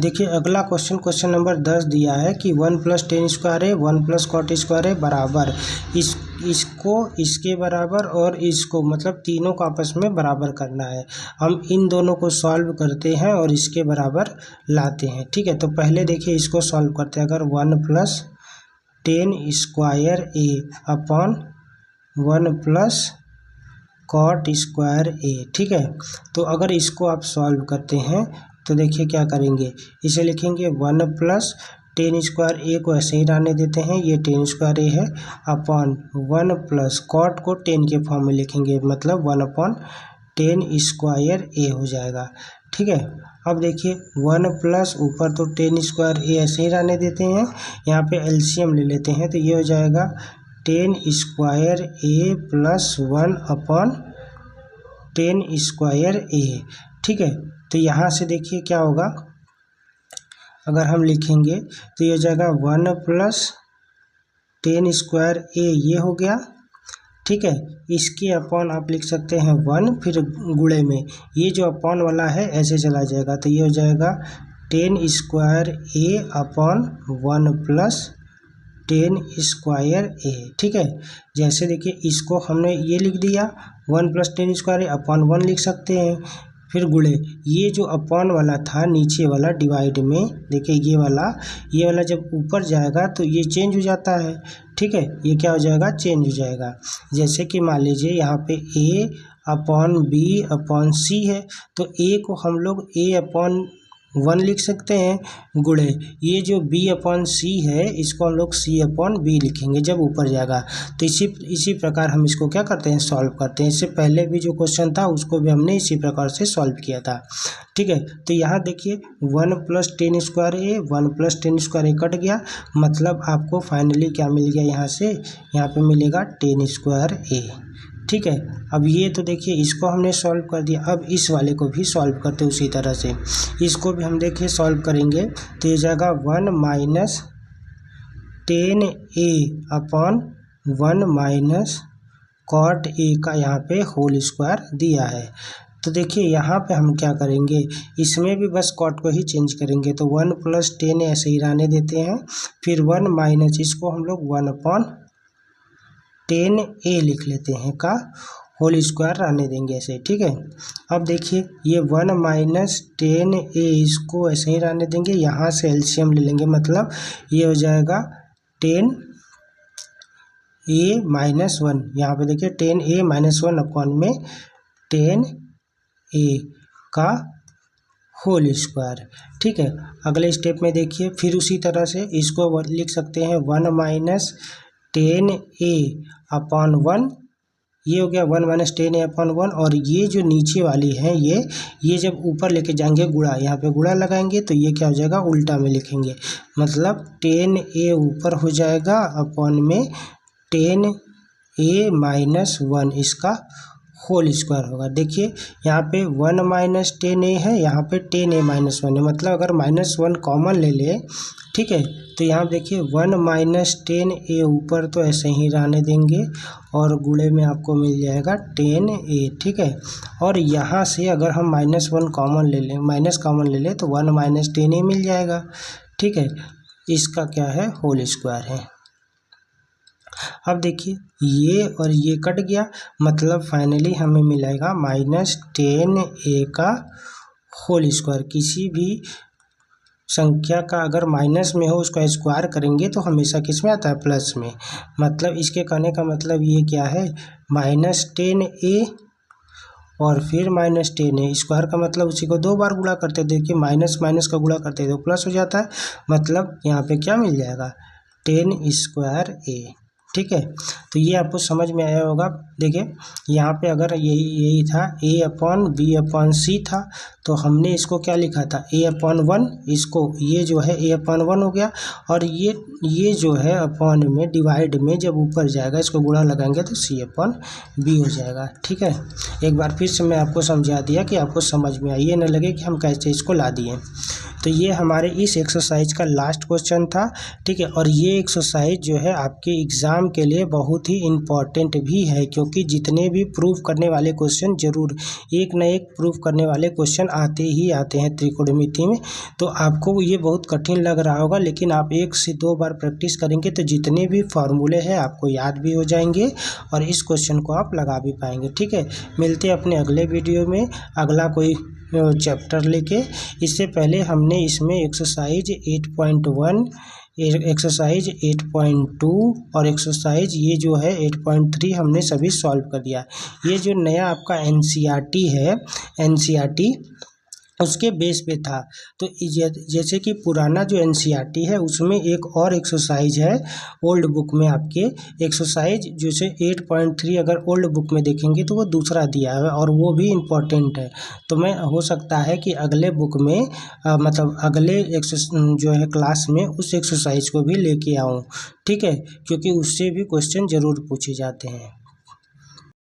देखिए अगला क्वेश्चन नंबर 10 दिया है कि 1 + 10 स्क्वायर है 1 + कॉट स्क्वायर है बराबर, इसको इसके बराबर और इसको, मतलब तीनों को आपस में बराबर करना है। हम इन दोनों को सॉल्व करते हैं और इसके बराबर लाते हैं, ठीक है। तो पहले देखिए इसको सॉल्व करते हैं। अगर 1 + 10 स्क्वायर ए अपॉन 1 + कॉट स्क्वायर ए, ठीक है। तो अगर इसको आप सॉल्व करते हैं तो देखिए क्या करेंगे, इसे लिखेंगे 1 + 10 स्क्वायर ए को ऐसे ही रहने देते हैं, ये 10 स्क्वायर ए है, अपॉन 1 + कॉट को 10 के फॉर्म में लिखेंगे, मतलब 1/10 स्क्वायर ए हो जाएगा, ठीक है। अब देखिए 1 + ऊपर तो 10 स्क्वायर ए ऐसे ही रहने देते हैं, यहाँ पे LCM ले लेते हैं तो ये हो जाएगा 10 स्क्वायर ए प्लस 1 अपॉन 10 स्क्वायर ए। ठीक है, तो यहाँ से देखिए क्या होगा, अगर हम लिखेंगे तो ये हो जाएगा 1 प्लस 10 स्क्वायर ए, ये हो गया। ठीक है, इसके अपॉन आप लिख सकते हैं 1, फिर गुणे में ये जो अपॉन वाला है ऐसे चला जाएगा, तो ये हो जाएगा 10 स्क्वायर ए अपॉन 1 प्लस 10 स्क्वायर ए। ठीक है, जैसे देखिए इसको हमने ये लिख दिया 1 प्लस 10 स्क्वायर ए अपॉन 1 लिख सकते हैं, फिर गुणे ये जो अपॉन वाला था नीचे वाला डिवाइड में, देखिए ये वाला जब ऊपर जाएगा तो ये चेंज हो जाता है। ठीक है, ये क्या हो जाएगा, चेंज हो जाएगा। जैसे कि मान लीजिए यहाँ पे a अपॉन बी अपॉन सी है, तो a को हम लोग a अपॉन 1 लिख सकते हैं, गुणे ये जो b अपॉन सी है इसको हम लोग c अपॉन b लिखेंगे जब ऊपर जाएगा। तो इसी प्रकार हम इसको क्या करते हैं, सॉल्व करते हैं। इससे पहले भी जो क्वेश्चन था उसको भी हमने इसी प्रकार से सॉल्व किया था। ठीक है, तो यहाँ देखिए 1 प्लस 10 स्क्वायर ए, 1 प्लस 10 स्क्वायर ए कट गया, मतलब आपको फाइनली क्या मिल गया, यहाँ पे मिलेगा 10 स्क्वायर ए। ठीक है, अब ये तो देखिए इसको हमने सॉल्व कर दिया, अब इस वाले को भी सॉल्व करते उसी तरह से, इसको भी हम देखिए सॉल्व करेंगे तो ये जाएगा 1 minus 10 A upon 1 minus cot A का यहाँ पे होल स्क्वायर दिया है। तो देखिए यहाँ पे हम क्या करेंगे, इसमें भी बस कॉट को ही चेंज करेंगे, तो 1 प्लस 10 ऐसे ही रहने देते हैं, फिर 1 माइनस इसको हम लोग 1 अपॉन 10 ए लिख लेते हैं का होल स्क्वायर रहने देंगे ऐसे। ठीक है, अब देखिए ये 1 माइनस 10 ए इसको ऐसे ही रहने देंगे, यहाँ से एलसीएम ले लेंगे, मतलब ये हो जाएगा 10 ए माइनस 1, यहाँ पे देखिए 10 ए माइनस 1 अपॉन में 10 ए का होल स्क्वायर। ठीक है, अगले स्टेप में देखिए फिर उसी तरह से इसको लिख सकते हैं 1 माइनस 10 ए अपॉन 1, ये हो गया 1 माइनस 10 ए अपॉन 1, और ये जो नीचे वाली है ये जब ऊपर लेके जाएंगे गुणा, यहाँ पे गुणा लगाएंगे तो ये क्या हो जाएगा, उल्टा में लिखेंगे, मतलब 10 ए ऊपर हो जाएगा अपॉन में 10 ए माइनस 1 इसका होल स्क्वायर होगा। देखिए यहाँ पे 1 माइनस 10 ए है, यहाँ पे 10 ए माइनस 1 है, मतलब अगर -1 कॉमन ले ले, ठीक है, तो यहाँ देखिए 1 माइनस 10 ए ऊपर तो ऐसे ही रहने देंगे और गुणे में आपको मिल जाएगा 10 ए। ठीक है, और यहाँ से अगर हम -1 कॉमन ले लें, माइनस कॉमन ले लें तो 1 माइनस 10 ए मिल जाएगा। ठीक है, इसका क्या है, होल स्क्वायर है। अब देखिए ये और ये कट गया, मतलब फाइनली हमें मिलेगा -10 ए का होल स्क्वायर। किसी भी संख्या का अगर माइनस में हो उसका स्क्वायर करेंगे तो हमेशा किस में आता है, प्लस में। मतलब इसके कहने का मतलब ये क्या है, -10 ए और फिर -10 ए, स्क्वायर का मतलब उसी को 2 बार गुणा करते, देखिए माइनस माइनस का गुणा करते तो प्लस हो जाता है, मतलब यहाँ पे क्या मिल जाएगा, 10 स्क्वायर ए। ठीक है, तो ये आपको समझ में आया होगा। देखिए यहाँ पे अगर यही था a अपॉन बी अपॉन सी था, तो हमने इसको क्या लिखा था, a अपॉन 1, इसको ये जो है a अपॉन 1 हो गया, और ये जो है अपॉन में डिवाइड में जब ऊपर जाएगा इसको गुणा लगाएंगे तो c अपॉन b हो जाएगा। ठीक है, एक बार फिर से मैं आपको समझा दिया कि आपको समझ में आई, न लगे कि हम कैसे इसको ला दिए। तो ये हमारे इस एक्सरसाइज का लास्ट क्वेश्चन था। ठीक है, और ये एक्सरसाइज जो है आपके एग्ज़ाम के लिए बहुत ही इम्पॉर्टेंट भी है, क्योंकि जितने भी प्रूफ करने वाले क्वेश्चन जरूर एक न एक प्रूफ करने वाले क्वेश्चन आते ही आते हैं त्रिकोणमिति में। तो आपको ये बहुत कठिन लग रहा होगा, लेकिन आप 1 से 2 बार प्रैक्टिस करेंगे तो जितने भी फार्मूले हैं आपको याद भी हो जाएंगे और इस क्वेश्चन को आप लगा भी पाएंगे। ठीक है, मिलते हैं अपने अगले वीडियो में अगला कोई चैप्टर लेके। इससे पहले हमने इसमें एक्सरसाइज 8.1, एक्सरसाइज 8.2 और एक्सरसाइज ये जो है 8.3 हमने सभी सॉल्व कर दिया। ये जो नया आपका एनसीईआरटी है, एनसीईआरटी उसके बेस पे था। तो जैसे कि पुराना जो एनसीईआरटी है उसमें एक और एक्सरसाइज है ओल्ड बुक में आपके, एक्सरसाइज जैसे 8.3 अगर ओल्ड बुक में देखेंगे तो वो दूसरा दिया है और वो भी इम्पोर्टेंट है। तो मैं हो सकता है कि अगले बुक में मतलब अगले जो है क्लास में उस एक्सरसाइज को भी लेके आऊँ, ठीक है, क्योंकि उससे भी क्वेश्चन ज़रूर पूछे जाते हैं।